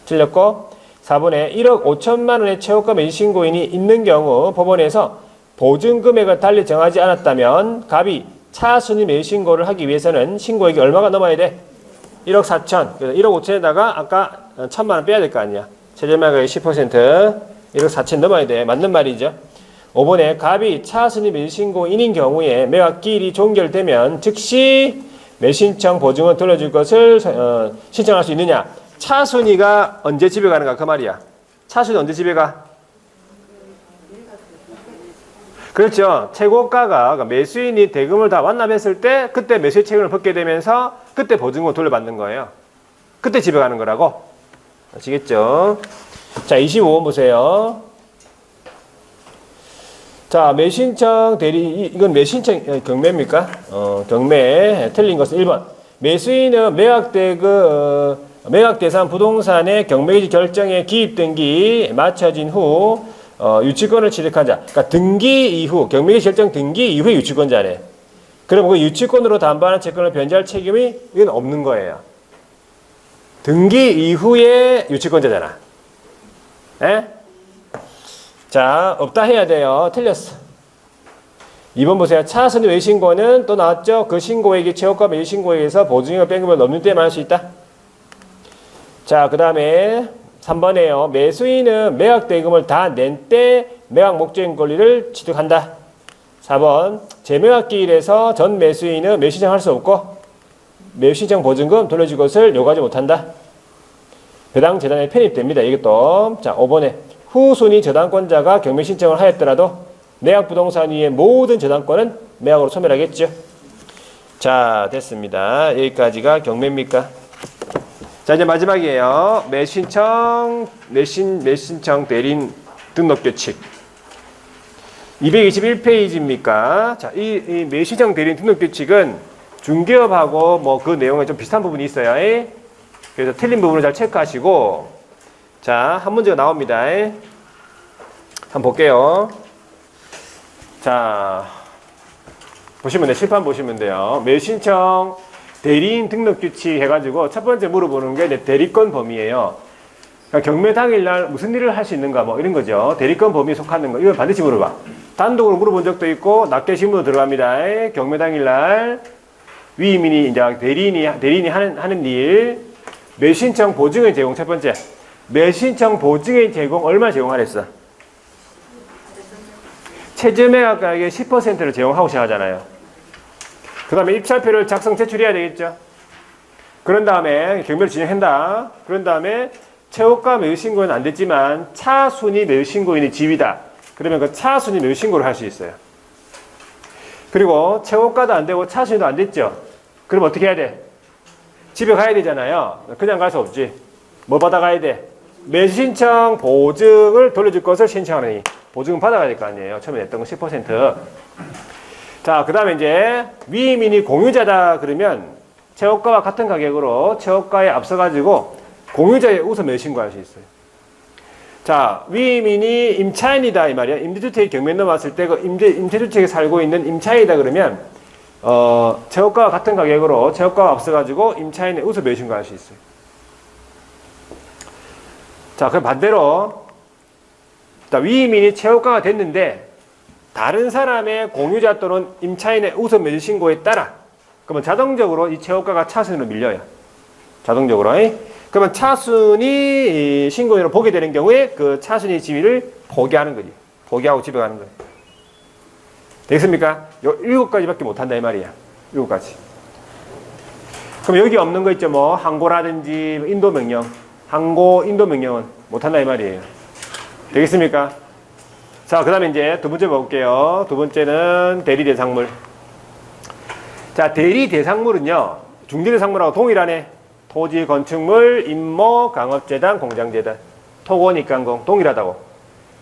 틀렸고 4번에 1억 5천만 원의 최고가 매수 신고인이 있는 경우 법원에서 보증 금액을 달리 정하지 않았다면 갑이 차순위 매수 신고를 하기 위해서는 신고액이 얼마가 넘어야 돼? 1억 4천. 그래서 1억 5천에다가 아까 1,000만 원 빼야 될 거 아니야. 최저매각의 10% 1억 4천 넘어야 돼. 맞는 말이죠. 5번에 갑이 차순위 매수 신고인인 경우에 매각기일이 종결되면 즉시 매수신청 보증을 돌려줄 것을 신청할 수 있느냐? 차순위가 언제 집에 가는가 그 말이야. 차순위 언제 집에 가? 그렇죠. 최고가가 그러니까 매수인이 대금을 다 완납했을 때 그때 매수의 책임을 벗게 되면서 그때 보증금을 돌려받는 거예요. 그때 집에 가는 거라고. 아시겠죠? 자, 25번 보세요. 자, 매수신청 대리 이건 매수신청 경매입니까? 경매 틀린 것은 1번. 매수인은 매각 대상 부동산의 경매기지 결정에 기입 등기 마쳐진 후 유치권을 취득한 자. 그러니까 등기 이후 경매기지 결정 등기 이후에 유치권자네. 그럼 그 유치권으로 담보하는 채권을 변제할 책임이 이건 없는 거예요. 등기 이후에 유치권자잖아. 에? 자, 없다 해야 돼요. 틀렸어. 2번 보세요. 차순위 매수 신고는 또 나왔죠. 그 신고액이 최고가 매수 신고액에서 보증액을 뺀 금액을 넘는 때만 할 수 있다. 자, 그 다음에 3번에요. 매수인은 매각 대금을 다 낸 때 매각 목적인 권리를 취득한다. 4번 재매각 기일에서 전 매수인은 매수 신청할 수 없고 매수 신청 보증금 돌려줄 것을 요구하지 못한다. 배당 재단에 편입됩니다. 이것도. 자, 5번에 후순위 저당권자가 경매 신청을 하였더라도 매각 부동산 위의 모든 저당권은 매각으로 소멸하겠죠. 자, 됐습니다. 여기까지가 경매입니까? 자, 이제 마지막이에요. 매수신청 대리인 등록규칙. 221페이지입니까? 자, 이 매수신청 대리인 등록규칙은 중개업하고 뭐 그 내용에 좀 비슷한 부분이 있어요. 그래서 틀린 부분을 잘 체크하시고, 자, 한 문제가 나옵니다. 한번 볼게요. 자, 보시면 돼요. 칠판 보시면 돼요. 매수신청 대리인 등록규칙 해가지고 첫 번째 물어보는 게 대리권 범위예요. 그러니까 경매 당일날 무슨 일을 할 수 있는가 뭐 이런 거죠. 대리권 범위에 속하는 거. 이걸 반드시 물어봐. 단독으로 물어본 적도 있고 낮게 신문으로 들어갑니다. 경매 당일날 위임인이 이제 대리인이 하는 일. 매수신청 보증의 제공 첫 번째. 매수신청 보증의 제공 얼마 제공하랬어? 최저매각가액의 10%를 제공하고 시작하잖아요. 그 다음에 입찰표를 작성 제출해야 되겠죠. 그런 다음에 경매를 진행한다. 그런 다음에 최고가 매수신고는 안 됐지만 차순위 매수신고인이 지위다. 그러면 그 차순위 매수신고를 할 수 있어요. 그리고 최고가도 안 되고 차순위도 안 됐죠. 그럼 어떻게 해야 돼? 집에 가야 되잖아요. 그냥 갈 수 없지. 뭐 받아가야 돼? 매수신청 보증을 돌려줄 것을 신청하느니 보증은 받아가야 될 거 아니에요. 처음에 냈던 거 10%. 자, 그 다음에 이제 위임인이 공유자다 그러면 최고가와 같은 가격으로 최고가에 앞서가지고 공유자의 우선 매수 신고할 수 있어요. 자, 위임인이 임차인이다 이 말이야. 임대주택이 경매 넘어왔을 때 그 임대주택에 살고 있는 임차인이다 그러면 최고가와 같은 가격으로 최고가와 앞서가지고 임차인의 우선 매수 신고할 수 있어요. 자, 그럼 반대로 위임인이 최고가가 됐는데 다른 사람의 공유자 또는 임차인의 우선 매수 신고에 따라 그러면 자동적으로 이 최고가가 차순위로 밀려요. 자동적으로. 그러면 차순위 신고인으로 보게 되는 경우에 그 차순위 지위를 포기하는 거지. 포기하고 집에 가는 거예요. 되겠습니까? 요 7가지밖에 못한다 이 말이야. 7가지. 그럼 여기 없는 거 있죠. 뭐 항고라든지 인도 명령. 항고, 인도 명령은 못한다 이 말이에요. 되겠습니까? 자, 그 다음에 이제 두 번째 볼게요. 두 번째는 대리대상물. 자, 대리대상물은요, 중개대상물하고 동일하네. 토지, 건축물, 임모, 강업재단, 공장재단. 토고니까 동일하다고.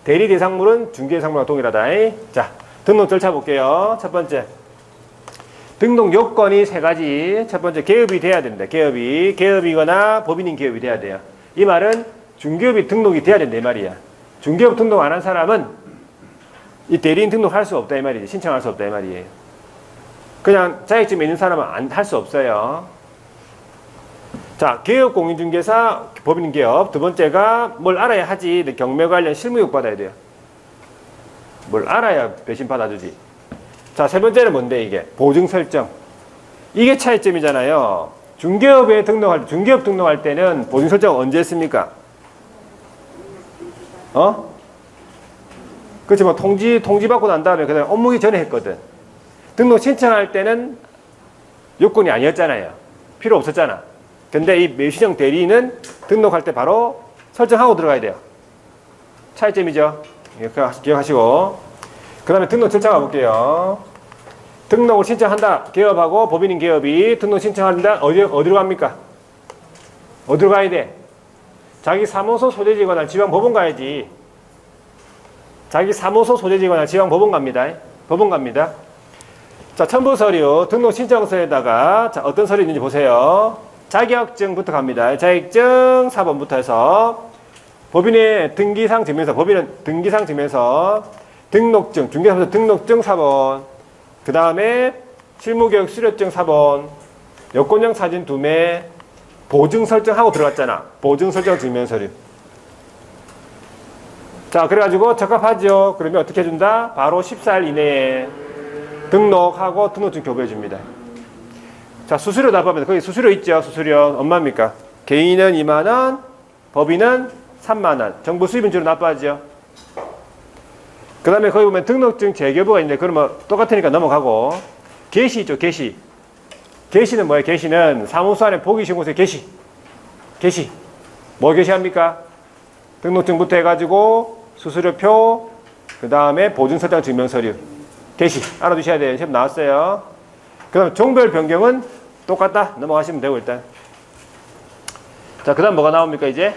대리 대상물은 중개 대상물과 동일하다. 자, 등록 절차 볼게요. 첫 번째. 등록 요건이 세 가지. 첫 번째, 개업이 돼야 된다. 개업이거나 법인인 개업이 돼야 돼요. 이 말은 중개업이 등록이 돼야 된다 이 말이야. 중개업 등록 안 한 사람은 이 대리인 등록할 수 없다 이 말이지. 신청할 수 없다 이 말이에요. 그냥 자격증 있는 사람은 안 할 수 없어요. 자, 개업 공인중개사 법인 개업. 두 번째가 뭘 알아야 하지. 경매 관련 실무교육 받아야 돼요. 뭘 알아야 배신 받아주지. 자, 세 번째는 뭔데 이게? 보증 설정. 이게 차이점이잖아요. 중개업에 등록할 때, 중개업 등록할 때는 보증 설정 언제 했습니까? 그렇지 뭐 통지 받고 난 다음에 그다음에 업무기 전에 했거든. 등록 신청할 때는 요건이 아니었잖아요. 필요 없었잖아. 근데 이 매수형 대리인은 등록할 때 바로 설정하고 들어가야 돼요. 차이점이죠. 기억하시고. 그 다음에 등록 절차 가볼게요. 등록을 신청한다. 개업하고 법인인 개업이 등록 신청한다. 어디로 갑니까? 어디로 가야 돼? 자기 사무소 소재지거나 지방법원 가야지. 자기 사무소 소재지거나 지방법원 갑니다. 법원 갑니다. 자, 첨부 서류, 등록 신청서에다가 자, 어떤 서류 있는지 보세요. 자격증부터 갑니다. 자격증 4번부터 해서 법인의 등기상 증명서, 법인은 등기상 증명서, 등록증, 중개사무소 등록증 4번, 그 다음에 실무교육 수료증 4번, 여권형 사진 2매, 보증 설정하고 들어갔잖아. 보증 설정 증명 서류. 자, 그래가지고 적합하죠. 그러면 어떻게 해준다? 바로 14일 이내에 등록하고 등록증 교부해 줍니다. 자, 수수료 납부합니다. 거기 수수료 있죠. 수수료 얼마입니까? 개인은 2만원, 법인은 3만원. 정부 수입인주로 납부하죠. 그 다음에 거기 보면 등록증 재교부가 있는데 그러면 똑같으니까 넘어가고, 게시 있죠. 게시. 게시는 뭐예요? 게시는 사무소 안에 보기 쉬운 곳에 게시. 게시. 뭐 게시합니까? 등록증부터 해가지고 수수료표, 그 다음에 보증설정 증명서류. 게시. 알아두셔야 돼요. 시험 나왔어요. 그 다음 종별 변경은 똑같다. 넘어가시면 되고 일단. 자, 그 다음 뭐가 나옵니까 이제?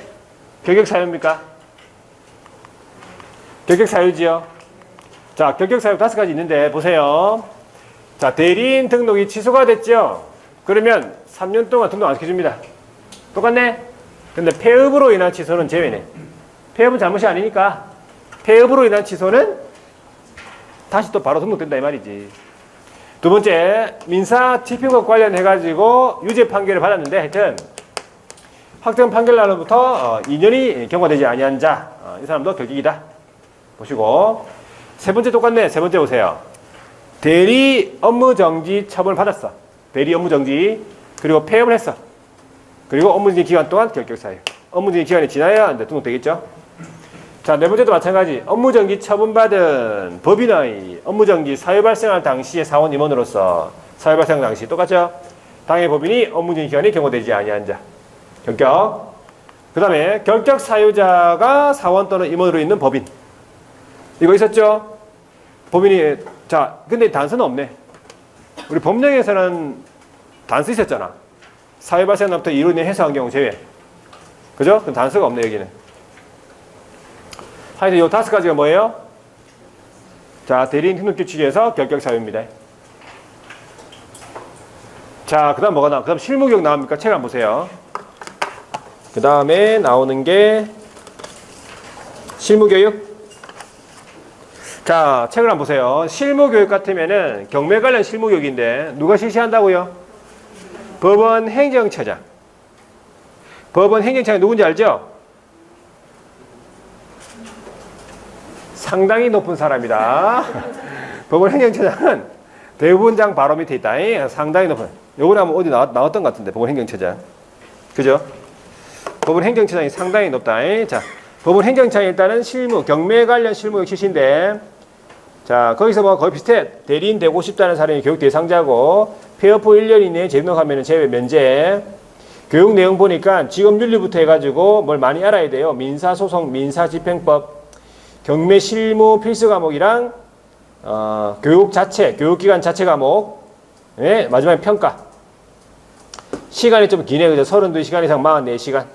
결격사유입니까? 결격사유지요. 자, 결격사유 5가지 있는데 보세요. 자, 대리인 등록이 취소가 됐죠? 그러면 3년 동안 등록 안 시켜줍니다. 똑같네? 근데 폐업으로 인한 취소는 제외네. 폐업은 잘못이 아니니까 폐업으로 인한 취소는 다시 또 바로 등록된다 이 말이지. 두 번째, 민사 집행법 관련해가지고 유죄 판결을 받았는데 하여튼 확정 판결 날로부터 2년이 경과되지 아니한 자, 이 사람도 결격이다. 보시고. 세 번째 똑같네. 세 번째 보세요. 대리 업무정지 처분을 받았어. 대리 업무정지. 그리고 폐업을 했어. 그리고 업무정지 기간 동안 결격사유. 업무정지 기간이 지나야 이제 등록되겠죠. 자, 네 번째도 마찬가지. 업무정지 처분받은 법인의 업무정지 사유 발생할 당시의 사원 임원으로서 사유 발생 당시 똑같죠. 당해 법인이 업무정지 기간이 경고되지 아니한 자. 결격. 그 다음에 결격 사유자가 사원 또는 임원으로 있는 법인. 이거 있었죠? 법인이, 자, 근데 단서는 없네. 우리 법령에서는 단서 있었잖아. 사유 발생 날부터 이로 인해 해소한 경우 제외. 그죠? 그럼 단서가 없네, 여기는. 하여튼 요 5가지가 뭐예요? 자, 대리인 등록 규칙에서 결격 사유입니다. 자, 그 다음 뭐가 나와? 그 다음 실무교육 나옵니까? 책 한번 보세요. 그 다음에 나오는 게 실무교육. 자, 책을 한번 보세요. 실무교육 같으면은 경매 관련 실무교육인데 누가 실시한다고요? 법원 행정처장. 법원 행정처장이 누군지 알죠? 상당히 높은 사람이다. 법원 행정처장은 대법원장 바로 밑에 있다. 상당히 높은. 요번에 한번 어디 나왔던 것 같은데, 법원 행정처장. 그죠? 법원 행정처장이 상당히 높다. 자, 법원 행정처장이 일단은 실무, 경매 관련 실무교육 실시인데, 자, 거기서 뭐 거의 비슷해. 대리인 되고 싶다는 사람이 교육 대상자고, 폐업 후 1년 이내에 재등록하면 제외 면제. 교육 내용 보니까 직업윤리부터 해가지고 뭘 많이 알아야 돼요. 민사소송, 민사집행법, 경매 실무 필수 과목이랑 교육 자체, 교육기관 자체 과목, 네, 마지막에 평가. 시간이 좀 기네. 그죠? 32시간 이상 44시간.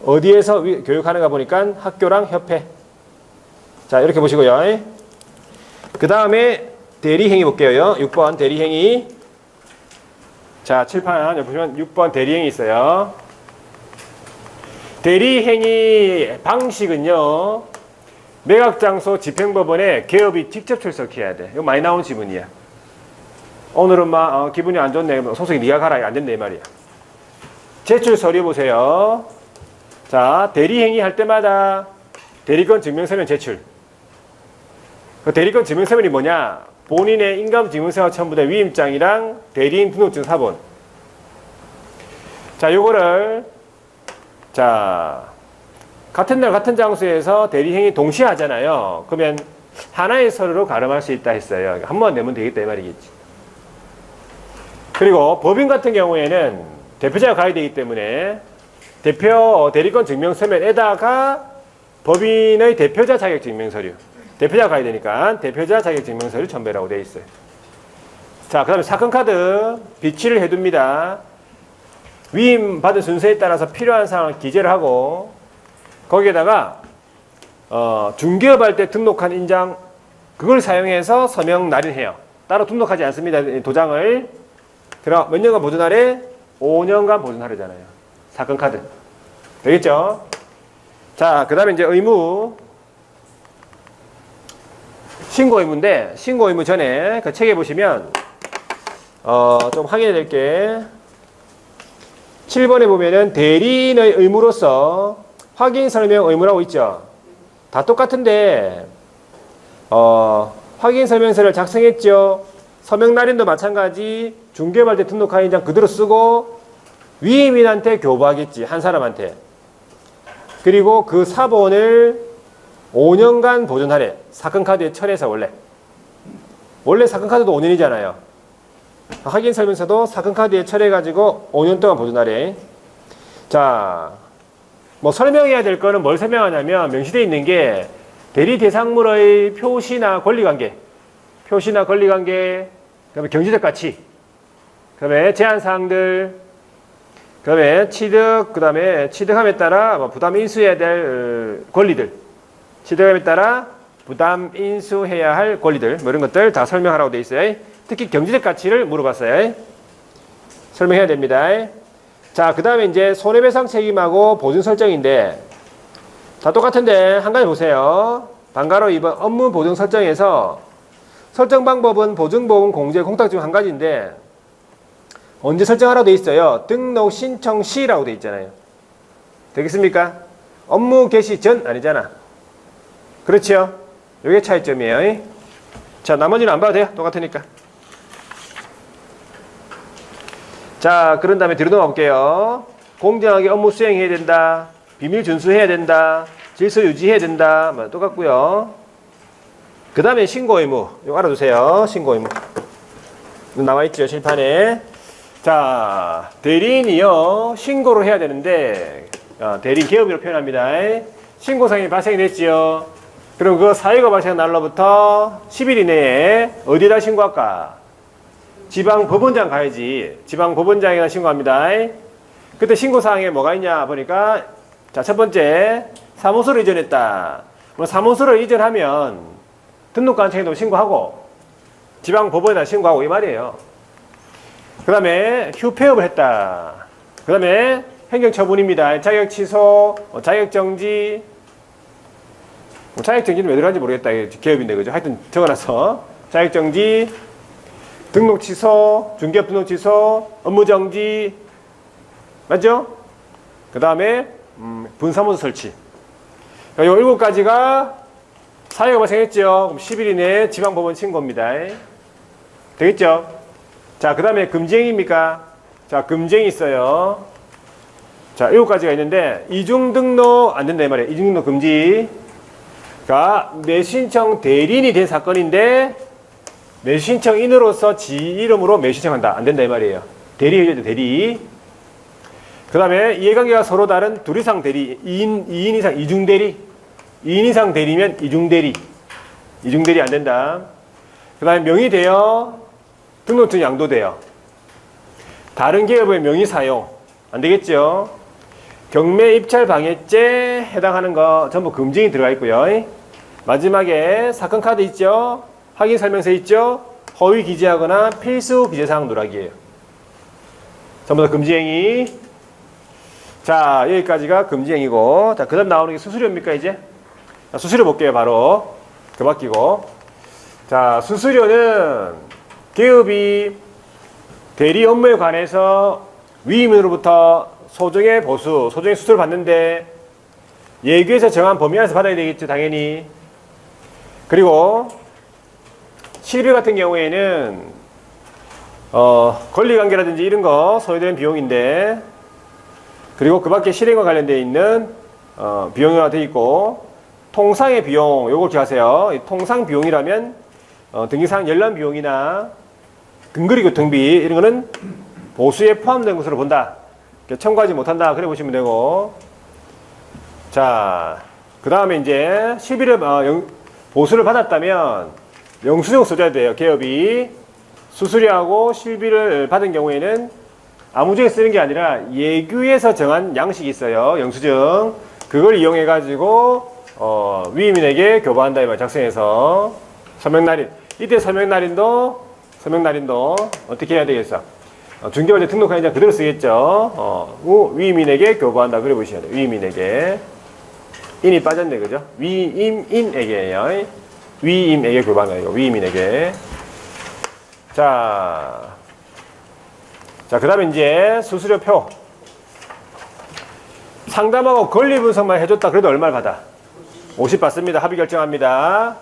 어디에서 교육하는가 보니까 학교랑 협회. 자, 이렇게 보시고요. 그 다음에 대리행위 볼게요. 6번 대리행위. 자, 칠판 여기 보시면 6번 대리행위 있어요. 대리행위 방식은요, 매각장소 집행법원에 개업이 직접 출석해야 돼. 이거 많이 나온 지문이야. 오늘은 막 기분이 안 좋네. 소속이 네가 가라. 안 된다 이 말이야. 제출 서류 보세요. 자, 대리행위 할 때마다 대리권 증명서면 제출. 그 대리권 증명서면이 뭐냐? 본인의 인감증명서가 첨부된 위임장이랑 대리인 등록증 사본. 자, 요거를 자, 같은 날 같은 장소에서 대리행위 동시에 하잖아요. 그러면 하나의 서류로 가름할 수 있다 했어요. 한 번 내면 되겠다 이 말이겠지. 그리고 법인 같은 경우에는 대표자가 가야 되기 때문에 대리권 증명서면에다가 법인의 대표자 자격증명서류, 대표자가 가야 되니까 대표자 자격증명서류 첨부라고 되어 있어요. 자, 그 다음에 사건카드 비치를 해둡니다. 위임받은 순서에 따라서 필요한 사항을 기재를 하고 거기에다가 중개업할 때 등록한 인장 그걸 사용해서 서명 날인해요. 따로 등록하지 않습니다. 도장을. 그럼 몇 년간 보존하래? 5년간 보존하래잖아요. 사건카드. 되겠죠? 자, 그 다음에 이제 의무. 신고 의무인데, 신고 의무 전에 그 책에 보시면, 좀 확인해야 될 게, 7번에 보면은 대리인의 의무로서 확인 설명 의무라고 있죠. 다 똑같은데, 확인 설명서를 작성했죠. 서명 날인도 마찬가지, 중개업할 때 등록한 인장 그대로 쓰고, 위임인한테 교부하겠지, 한 사람한테. 그리고 그 사본을 5년간 보존하래. 사건카드에 철회해서 원래 사건카드도 5년이잖아요. 확인 설명서도 사건카드에 철회해가지고 5년 동안 보존하래. 자, 뭐 설명해야 될 거는 뭘 설명하냐면 명시되어 있는 게 대리 대상물의 표시나 권리관계, 그다음에 경제적 가치, 그다음에 제한사항들, 그다음에 취득, 그다음에 취득함에 따라 부담 인수해야 될 권리들, 취득함에 따라 부담 인수해야 할 권리들, 뭐 이런 것들 다 설명하라고 돼 있어요. 특히 경제적 가치를 물어봤어요. 설명해야 됩니다. 자, 그다음에 이제 손해배상 책임하고 보증 설정인데 다 똑같은데 한 가지 보세요. 방가로 2번 업무 보증 설정에서 설정 방법은 보증보험 공제 공탁 중 한 가지인데 언제 설정하라고 돼 있어요? 등록 신청 시라고 돼 있잖아요. 되겠습니까? 업무 개시 전 아니잖아. 그렇죠? 이게 차이점이에요. 자, 나머지는 안 봐도 돼요. 똑같으니까. 자, 그런 다음에 뒤로 넘어가 볼게요. 공정하게 업무 수행해야 된다. 비밀 준수해야 된다. 질서 유지해야 된다. 뭐 똑같고요. 그 다음에 신고 의무. 이거 알아두세요. 신고 의무. 나와 있죠, 실판에. 자, 대리인이요, 신고를 해야 되는데, 대리인 개업으로 표현합니다. 신고사항이 발생이 됐지요. 그럼 그 사유가 발생한 날로부터 10일 이내에 어디다 신고할까? 지방법원장 가야지. 지방법원장에다 신고합니다. 그때 신고사항에 뭐가 있냐 보니까, 자, 첫 번째, 사무소를 이전했다. 사무소를 이전하면 등록관청에도 신고하고, 지방법원에다 신고하고, 이 말이에요. 그 다음에 휴폐업을 했다. 그 다음에 행정처분입니다. 자격 취소, 자격정지. 자격정지는 왜 들어간지 모르겠다. 개업인데, 그죠? 하여튼 적어놨어. 자격정지, 등록 취소, 중개업 등록 취소, 업무정지. 맞죠? 그 다음에 분사무소 설치. 그러니까 이 7가지가 사유가 발생했죠. 그럼 10일 이내에 지방법원 신고입니다. 되겠죠? 자, 그 다음에 금지행위입니까? 자, 금지행위 있어요. 자, 7가지가 있는데, 이중등록 안 된다, 이 말이에요. 이중등록 금지가 매수신청 대리인이 된 사건인데, 매수신청인으로서 지 이름으로 매수신청한다. 안 된다, 이 말이에요. 대리 해줘야 돼, 대리. 그 다음에 이해관계가 서로 다른 둘 이상 대리, 2인 이상 이중대리. 2인 이상 대리면 이중대리. 이중대리 안 된다. 그 다음에 명의대여, 등록증 양도돼요. 다른 기업의 명의 사용 안 되겠죠. 경매 입찰 방해죄 해당하는 거 전부 금징이 들어가 있고요. 마지막에 사건 카드 있죠? 확인 설명서 있죠? 허위 기재하거나 필수 기재사항 누락이에요. 전부 다 금지행위. 자, 여기까지가 금지행위고, 자, 그 다음 나오는 게 수수료입니까, 이제? 자, 수수료 볼게요, 바로. 그 바뀌고. 자, 수수료는 기업이 대리 업무에 관해서 위임으로부터 소정의 보수, 소정의 수수료를 받는데 예규에서 정한 범위 안에서 받아야 되겠죠, 당연히. 그리고 실비 같은 경우에는 권리관계라든지 이런 거 소요되는 비용인데, 그리고 그 밖에 실행과 관련되어 있는 비용이 되어 있고, 통상의 비용, 요걸 기억하세요. 통상 비용이라면 등기상 열람 비용이나 근거리 교통비 이런 거는 보수에 포함된 것으로 본다. 청구하지 못한다. 그래 보시면 되고. 자, 그 다음에 이제 실비를 보수를 받았다면 영수증 써줘야 돼요. 기업이 수수료하고 실비를 받은 경우에는 아무중에 쓰는 게 아니라 예규에서 정한 양식이 있어요. 영수증. 그걸 이용해 가지고 위임인에게 교부한다 이 말 작성해서 서명날인. 이때 서명날인도 어떻게 해야 되겠어? 중개발자 등록한 이자 그대로 쓰겠죠. 위임인에게 교부한다. 그래 보시면 돼요. 위임인에게. 인이 빠졌네, 그죠? 위임인에게요. 위임에게 교부한다. 이거 위임인에게. 자, 그 다음에 이제 수수료표. 상담하고 권리 분석만 해줬다. 그래도 얼마를 받아? 50 받습니다. 합의 결정합니다.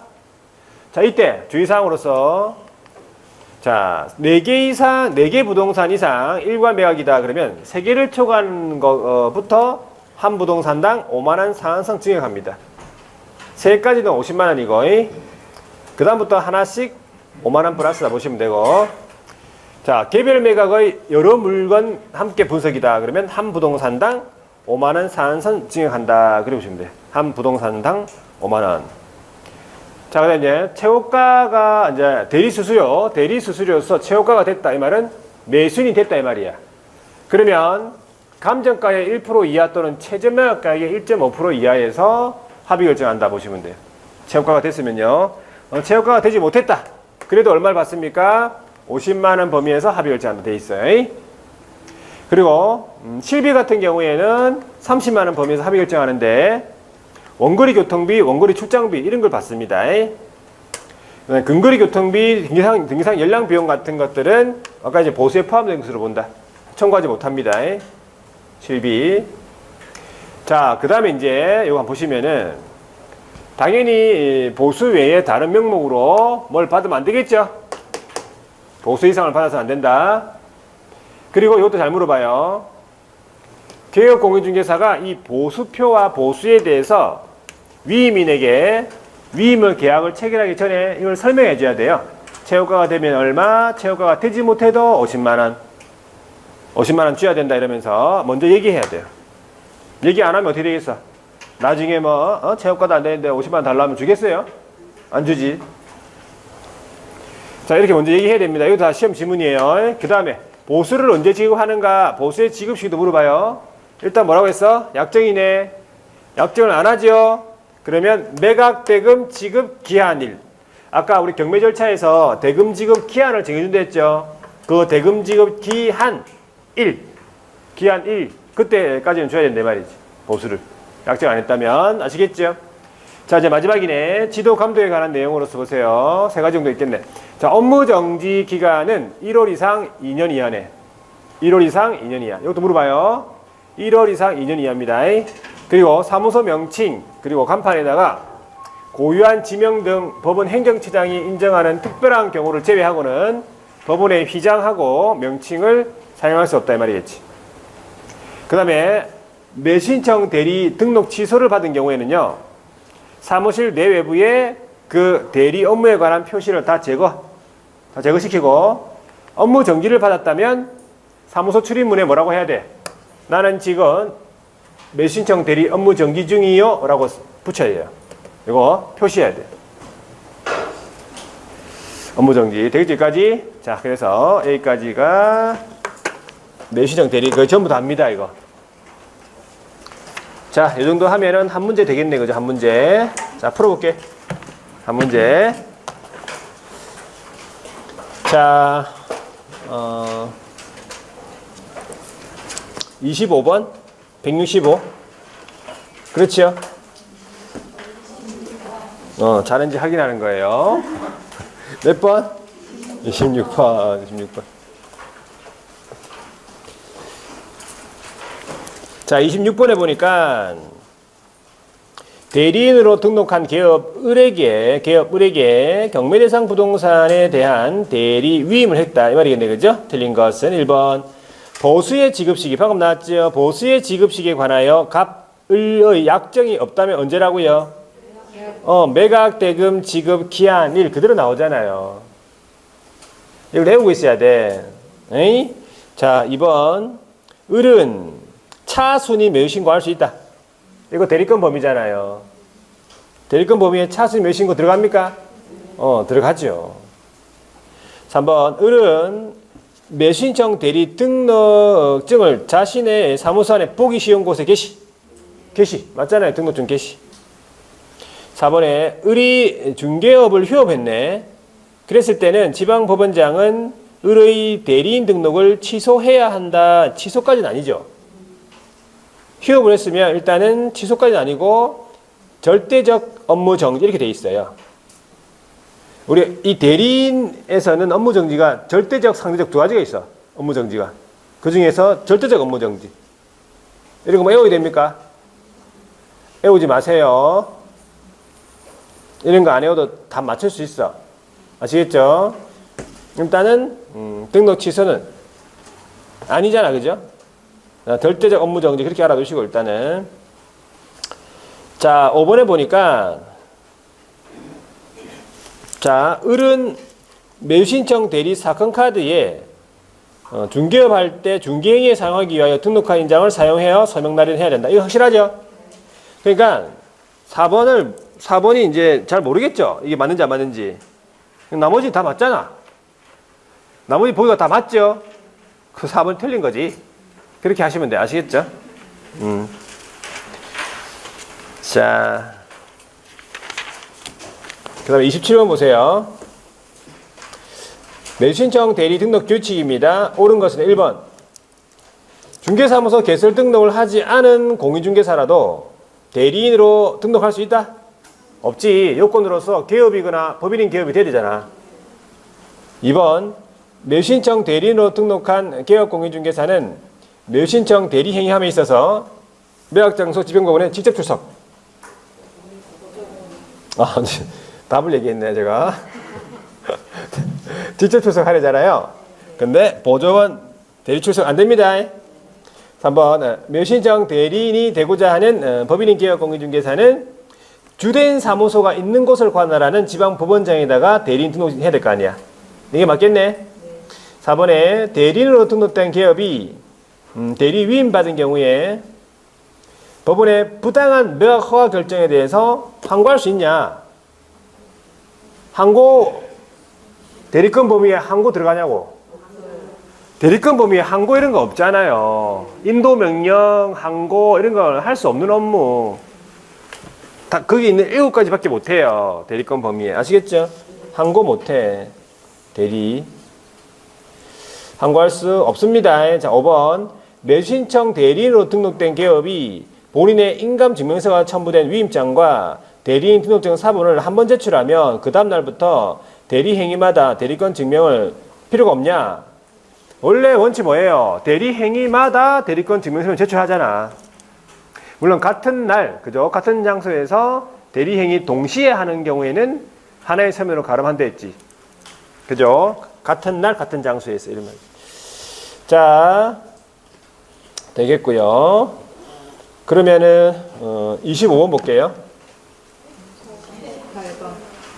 자, 이때 주의사항으로서 자, 4개 부동산 이상 일괄 매각이다. 그러면 3개를 초과하는 것부터 한 부동산당 5만원 상한선 증액합니다. 3개까지는 50만원이고, 그 다음부터 하나씩 5만원 플러스다 보시면 되고, 자, 개별 매각의 여러 물건 함께 분석이다. 그러면 한 부동산당 5만원 상한선 증액한다. 그래 보시면 돼요. 한 부동산당 5만원. 자, 그다음 이제 최고가가 이제 대리수수료로서 최고가가 됐다. 이 말은 매수인이 됐다. 이 말이야. 그러면 감정가의 1% 이하 또는 최저매각가액의 1.5% 이하에서 합의 결정한다 보시면 돼요. 최고가가 됐으면요. 최고가가 되지 못했다. 그래도 얼마를 받습니까? 50만원 범위에서 합의 결정한다 돼 있어요. 그리고 실비 같은 경우에는 30만원 범위에서 합의 결정하는데, 원거리 교통비, 원거리 출장비 이런 걸 받습니다. 근거리 교통비, 등기상 열량 비용 같은 것들은 아까 이제 보수에 포함된 것으로 본다. 청구하지 못합니다. 실비. 자, 그 다음에 이제 이거 한번 보시면은 당연히 보수 외에 다른 명목으로 뭘 받으면 안 되겠죠. 보수 이상을 받아서는 안 된다. 그리고 이것도 잘 물어봐요. 개업공인중개사가 이 보수표와 보수에 대해서 위임인에게 위임을 계약을 체결하기 전에 이걸 설명해 줘야 돼요. 최고가가 되면 얼마, 최고가가 되지 못해도 50만원 50만원 줘야 된다 이러면서 먼저 얘기해야 돼요. 얘기 안 하면 어떻게 되겠어? 나중에 최고가도 안 되는데 50만원 달라면 주겠어요? 안 주지. 자, 이렇게 먼저 얘기해야 됩니다. 이거 다 시험 지문이에요. 그 다음에 보수를 언제 지급하는가, 보수의 지급 시기도 물어봐요. 일단 뭐라고 했어? 약정이네. 약정을 안 하죠? 그러면 매각 대금 지급 기한일. 아까 우리 경매 절차에서 대금 지급 기한을 정해준다 했죠? 그 대금 지급 기한 1. 기한 1. 그때까지는 줘야 된다 말이지. 보수를. 약정 안 했다면. 아시겠죠? 자, 이제 마지막이네. 지도 감독에 관한 내용으로서 보세요. 3가지 정도 있겠네. 자, 업무 정지 기간은 1월 이상 2년 이하네. 1월 이상 2년 이하. 이것도 물어봐요. 1월 이상 2년 이하입니다. 그리고 사무소 명칭, 그리고 간판에다가 고유한 지명 등 법원 행정처장이 인정하는 특별한 경우를 제외하고는 법원에 휘장하고 명칭을 사용할 수 없다 이 말이겠지. 그 다음에 매신청 대리 등록 취소를 받은 경우에는요, 사무실 내외부에 그 대리 업무에 관한 표시를 다 제거시키고, 업무 정지를 받았다면 사무소 출입문에 뭐라고 해야 돼? 나는 지금 매신청 대리 업무 정지 중이요 라고 붙여야 돼요. 이거 표시해야 돼. 업무 정지. 되겠죠? 여기까지? 자, 그래서 여기까지가 매신청 대리, 그거 전부 다 합니다, 이거. 자, 이 정도 하면은 한 문제 되겠네. 그죠? 한 문제. 자, 풀어볼게. 한 문제. 자, 25번. 165. 그렇지요? 잘했는지 확인하는 거예요. 몇 번? 26번. 26번. 자, 26번에 보니까 대리인으로 등록한 기업 을에게 경매대상 부동산에 대한 대리 위임을 했다. 이 말이겠네. 그죠? 틀린 것은 1번. 보수의 지급시기. 방금 나왔죠? 보수의 지급시기에 관하여 갑을의 약정이 없다면 언제라고요? 매각 대금 지급 기한 일 그대로 나오잖아요. 이걸 외우고 있어야 돼. 에이? 자, 2번. 을은 차순위 몇인 거 알 수 있다. 이거 대리권 범위잖아요. 대리권 범위에 차순위 몇인 거 들어갑니까? 들어가죠. 3번. 을은 매수신청 대리 등록증을 자신의 사무소 안에 보기 쉬운 곳에 게시. 맞잖아요. 등록증 게시. 4번에 을이 중개업을 휴업했네. 그랬을 때는 지방법원장은 을의 대리인 등록을 취소해야 한다. 취소까지는 아니죠. 휴업을 했으면 일단은 취소까지는 아니고 절대적 업무 정지 이렇게 돼 있어요. 우리 이 대리인에서는 업무 정지가 절대적, 상대적 두 가지가 있어. 업무 정지가. 그 중에서 절대적 업무 정지. 이런 거 뭐 외워야 됩니까? 외우지 마세요. 이런 거 안 외워도 다 맞출 수 있어. 아시겠죠? 일단은 등록 취소는 아니잖아. 그죠? 절대적 업무 정지 그렇게 알아두시고 일단은. 자, 5번에 보니까 자, 을은 매수신청 대리 사건 카드에 중개업 할 때 중개행위에 사용하기 위하여 등록한 인장을 사용하여 서명 날인해야 된다. 이거 확실하죠? 그러니까 4번이 이제 잘 모르겠죠? 이게 맞는지 안 맞는지. 나머지 다 맞잖아. 나머지 보기가 다 맞죠? 그 4번 틀린 거지. 그렇게 하시면 돼. 아시겠죠? 자, 그 다음에 27번 보세요. 매수신청 대리 등록 규칙입니다. 옳은 것은 1번. 중개사무소 개설 등록을 하지 않은 공인중개사라도 대리인으로 등록할 수 있다? 없지. 요건으로서 개업이거나 법인인 개업이 돼야 되잖아. 2번. 매수신청 대리인으로 등록한 개업공인중개사는 매수신청 대리 행위함에 있어서 매각장소 지방법원에 직접 출석. 답을 얘기했네 제가. 직접 출석하려잖아요. 근데 보조원 대리 출석 안 됩니다. 3번. 매수신청 대리인이 되고자 하는 법인인 개업공인중개사는 주된 사무소가 있는 곳을 관할하는 지방법원장에다가 대리인 등록해야 될 거 아니야. 이게 맞겠네. 4번에 대리인으로 등록된 기업이 대리 위임 받은 경우에 법원의 부당한 매각 허가 결정에 대해서 항고할 수 있냐? 항고, 대리권 범위에 항고 들어가냐고? 대리권 범위에 항고 이런 거 없잖아요. 인도 명령, 항고 이런 걸 할 수 없는 업무. 다 거기 있는 7가지밖에 못 해요. 대리권 범위에. 아시겠죠? 항고 못 해. 대리. 항고할 수 없습니다. 자, 5번. 매수신청 대리인으로 등록된 기업이 본인의 인감증명서가 첨부된 위임장과 대리인 등록증 사본을 한 번 제출하면 그 다음 날부터 대리 행위마다 대리권 증명을 필요가 없냐? 원래 원칙 뭐예요? 대리 행위마다 대리권 증명서를 제출하잖아. 물론 같은 날, 그죠? 같은 장소에서 대리 행위 동시에 하는 경우에는 하나의 서면으로 가름한다 했지. 그죠? 같은 날, 같은 장소에서 이런 말. 자, 되겠고요. 그러면은 25번 볼게요.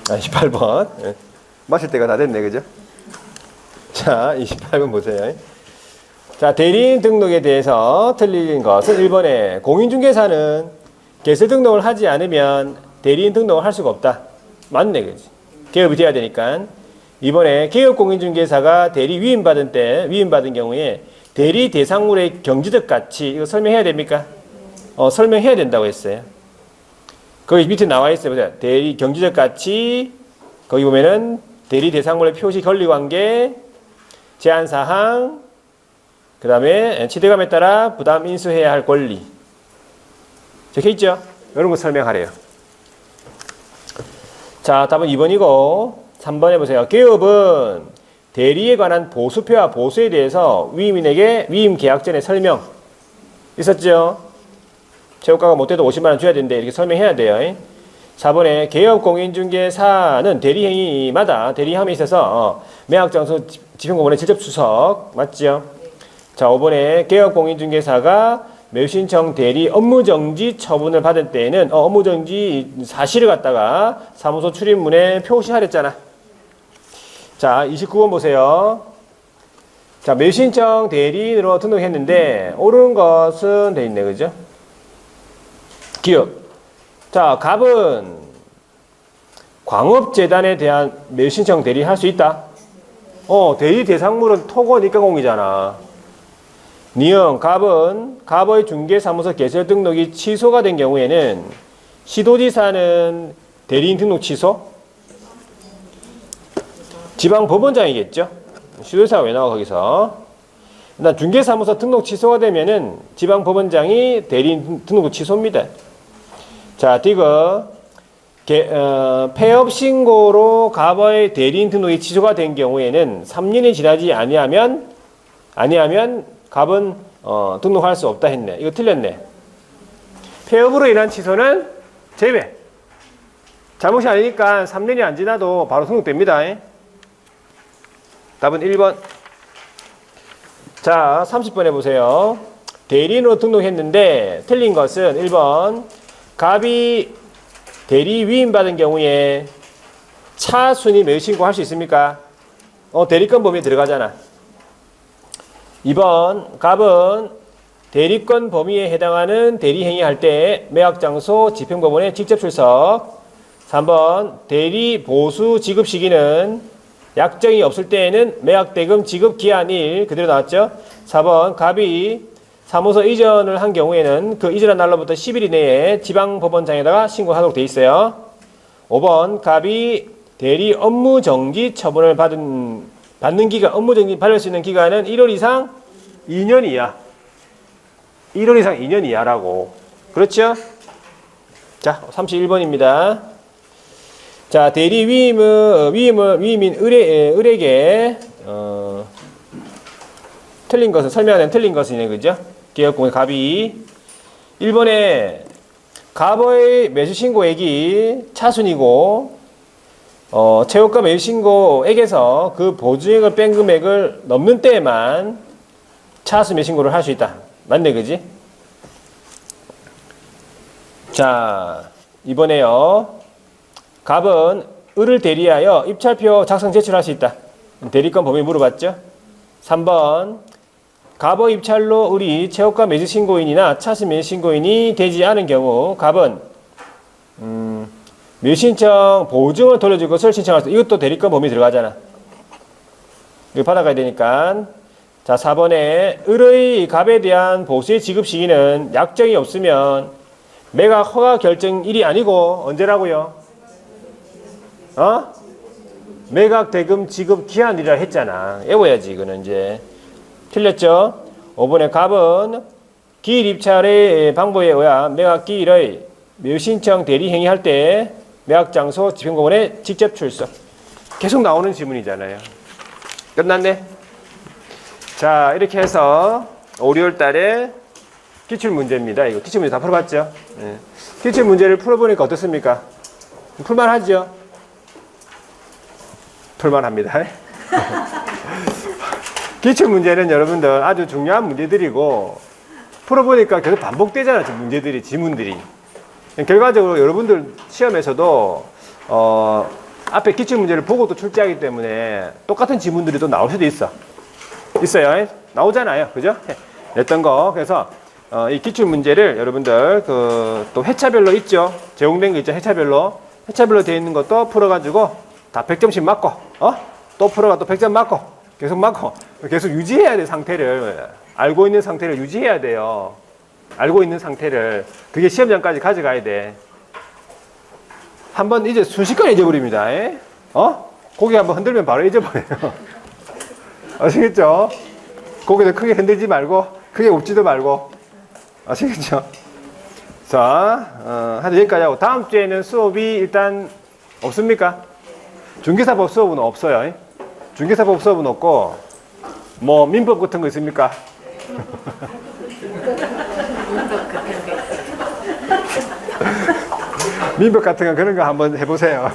28번. 네. 마실 때가 다 됐네, 그죠? 자, 28번 보세요. 자, 대리인 등록에 대해서 틀린 것은 1번에 공인중개사는 개설 등록을 하지 않으면 대리인 등록을 할 수가 없다. 맞네, 그지? 개업이 돼야 되니까. 2번에 개업공인중개사가 대리 위임받은 경우에 대리 대상물의 경제적 가치, 이거 설명해야 됩니까? 설명해야 된다고 했어요. 거기 밑에 나와 있어요. 보세요. 대리 경제적 가치, 거기 보면은 대리 대상물의 표시 권리 관계, 제한 사항, 그 다음에 치대감에 따라 부담 인수해야 할 권리. 적혀 있죠? 이런 거 설명하래요. 자, 답은 2번이고 3번 해보세요. 기업은 대리에 관한 보수표와 보수에 대해서 위임인에게 위임 계약 전에 설명 있었죠? 최고가가 못해도 50만 원 줘야 되는데 이렇게 설명해야 돼요. 4번에 개업 공인중개사는 대리행위마다 대리함에 있어서 매각장소 집행법원의 직접 수석 맞죠? 자, 5번에 개업 공인중개사가 매수신청 대리 업무정지 처분을 받을 때에는 업무정지 사실을 갖다가 사무소 출입문에 표시하랬잖아. 자, 29번 보세요. 자, 매수신청 대리인으로 등록했는데 옳은 것은 돼 있네, 그죠? 기업. 자, 갑은 광업재단에 대한 매수신청 대리 할 수 있다. 대리 대상물은 토건입가공이잖아. 니은 갑은 갑의 중개사무소 개설 등록이 취소가 된 경우에는 시도지사는 대리인 등록 취소? 지방법원장이겠죠? 시도지사가 왜 나와 거기서? 일단 중개사무소 등록 취소가 되면은 지방법원장이 대리인 등록 취소입니다. 자, 디귿 폐업 신고로 갑의 대리인 등록이 취소가 된 경우에는 3년이 지나지 아니하면 갑은 등록할 수 없다 했네. 이거 틀렸네. 폐업으로 인한 취소는 제외. 잘못이 아니니까 3년이 안 지나도 바로 등록됩니다. 답은 1번. 자, 30번 해보세요. 대리인으로 등록했는데 틀린 것은 1번. 갑이 대리 위임받은 경우에 차순위 매수신고 할 수 있습니까? 대리권 범위에 들어가잖아. 2번. 갑은 대리권 범위에 해당하는 대리행위 할 때 매각장소 집행법원에 직접 출석. 3번. 대리 보수 지급 시기는 약정이 없을 때에는 매각대금 지급 기한 1 그대로 나왔죠. 4번. 갑이 사무소 이전을 한 경우에는 그 이전한 날로부터 10일 이내에 지방법원장에다가 신고하도록 돼 있어요. 5번. 갑이 대리 업무정지 처분을 받는 기간, 업무정지 받을 수 있는 기간은 1월 이상 2년 이하. 1월 이상 2년 이하라고. 그렇죠? 자, 31번입니다. 자, 대리 위임인 을에게 틀린 것은 설명하는 틀린 것이네, 그죠? 개업공의 갑이 1번에 갑의 매수신고액이 차순이고 최고가 매수신고액에서 그 보증액을 뺀 금액을 넘는 때에만 차수 매수신고를 할 수 있다. 맞네, 그지? 자, 이번에요. 갑은 을을 대리하여 입찰표 작성 제출할 수 있다. 대리권 범위 물어봤죠? 3번. 갑의 입찰로 을이 최고가 매수신고인이나 차수 매수신고인이 되지 않은 경우 갑은 매수신청 보증을 돌려줄 것을 신청할 수 있다. 이것도 대리권 범위 들어가잖아. 이거 받아가야 되니까. 자, 4번에 을의 갑에 대한 보수의 지급 시기는 약정이 없으면 매각 허가 결정일이 아니고 언제라고요? 매각 대금 지급 기한이라 했잖아. 외워야지 이거는 이제. 틀렸죠? 5번에 갑은 기일 입찰의 방법에 의하 매각 기일의 매수신청 대리 행위할 때 매각장소 집행법원에 직접 출석. 계속 나오는 지문이잖아요. 끝났네? 자, 이렇게 해서 5, 6월 달에 기출문제입니다. 이거 기출문제 다 풀어봤죠? 네. 기출문제를 풀어보니까 어떻습니까? 풀만하죠? 풀만합니다. 기출문제는 여러분들 아주 중요한 문제들이고 풀어보니까 계속 반복되잖아요. 문제들이, 지문들이. 결과적으로 여러분들 시험에서도 앞에 기출문제를 보고 또 출제하기 때문에 똑같은 지문들이 또 나올 수도 있어요. 나오잖아요. 그죠? 냈던 거. 그래서 이 기출문제를 여러분들 또 회차별로 있죠. 제공된 거 있죠. 회차별로 되어 있는 것도 풀어가지고 다 100점씩 맞고 또 풀어가 또 100점 맞고 계속 유지해야 돼. 상태를 알고 있는 상태를 유지해야 돼요. 알고 있는 상태를 그게 시험장까지 가져가야 돼. 한번 이제 순식간에 잊어버립니다. 고개 한번 흔들면 바로 잊어버려요. 아시겠죠? 고개도 크게 흔들지 말고 크게 웃지도 말고. 아시겠죠? 자, 하여튼 여기까지 하고 다음 주에는 수업이 일단 없습니까? 중개사법 수업은 없어요. 중개사법 수업은 없고 뭐 민법 같은 거 있습니까? 민법 같은 거 그런 거 한번 해보세요.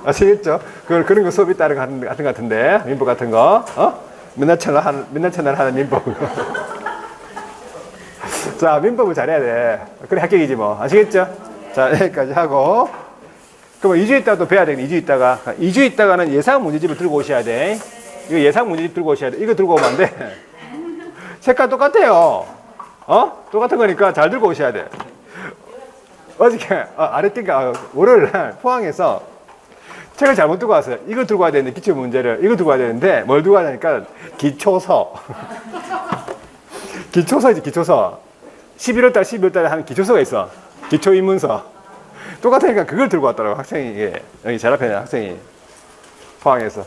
아시겠죠? 그런 거 수업이 있다는 거 같은 거 같은데 민법 같은 거 맨날 채널 하는 민법. 자, 민법을 잘해야 돼. 그래 합격이지 뭐. 아시겠죠? 자, 여기까지 하고 그럼 2주 있다가 또 배워야 되겠네. 2주 있다가 2주 있다가는 예상 문제집을 들고 오셔야 돼. 이거 예상 문제집 들고 오셔야 돼. 이거 들고 오면 안 돼. 색깔 똑같아요. 똑같은 거니까 잘 들고 오셔야 돼. 어저께 아랫띠가 월요일 날 포항에서 책을 잘못 들고 왔어요. 이거 들고 와야 되는데 기출 문제를 이거 들고 와야 되는데 뭘 들고 와야 되니까 기초서. 기초서이지 기초서. 11월달 12월달에 하는 기초서가 있어. 기초인문서. 똑같으니까 그걸 들고 왔더라고 학생이. 이게 여기 잘 앞에 있는 학생이 포항에서.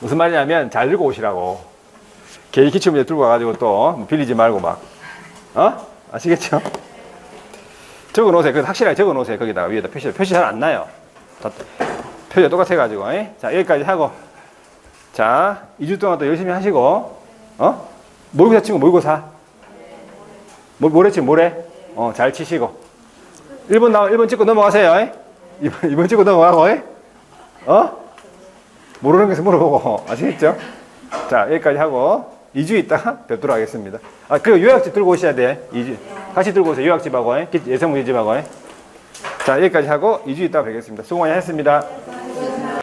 무슨 말이냐면 잘 들고 오시라고. 개인 기출 문제 들고 와가지고 또 빌리지 말고 막. 아시겠죠? 적어 놓으세요. 확실하게 적어 놓으세요. 거기다가 위에다 표시 잘 안 나요. 표시가 똑같아가지고. 자, 여기까지 하고. 자, 2주 동안 또 열심히 하시고. 모의고사 친구 모의고사. 모레 치고 모레. 잘 치시고. 1번 찍고 넘어가세요. 2번 찍고 넘어가고. 모르는 것을 물어보고. 아시겠죠? 자, 여기까지 하고. 2주 있다가 뵙도록 하겠습니다. 그리고 요약집 들고 오셔야 돼. 2주. 같이 들고 오세요. 요약집하고, 예상 문제집하고. 자, 여기까지 하고 2주 있다가 뵙겠습니다. 수고 많이 하셨습니다.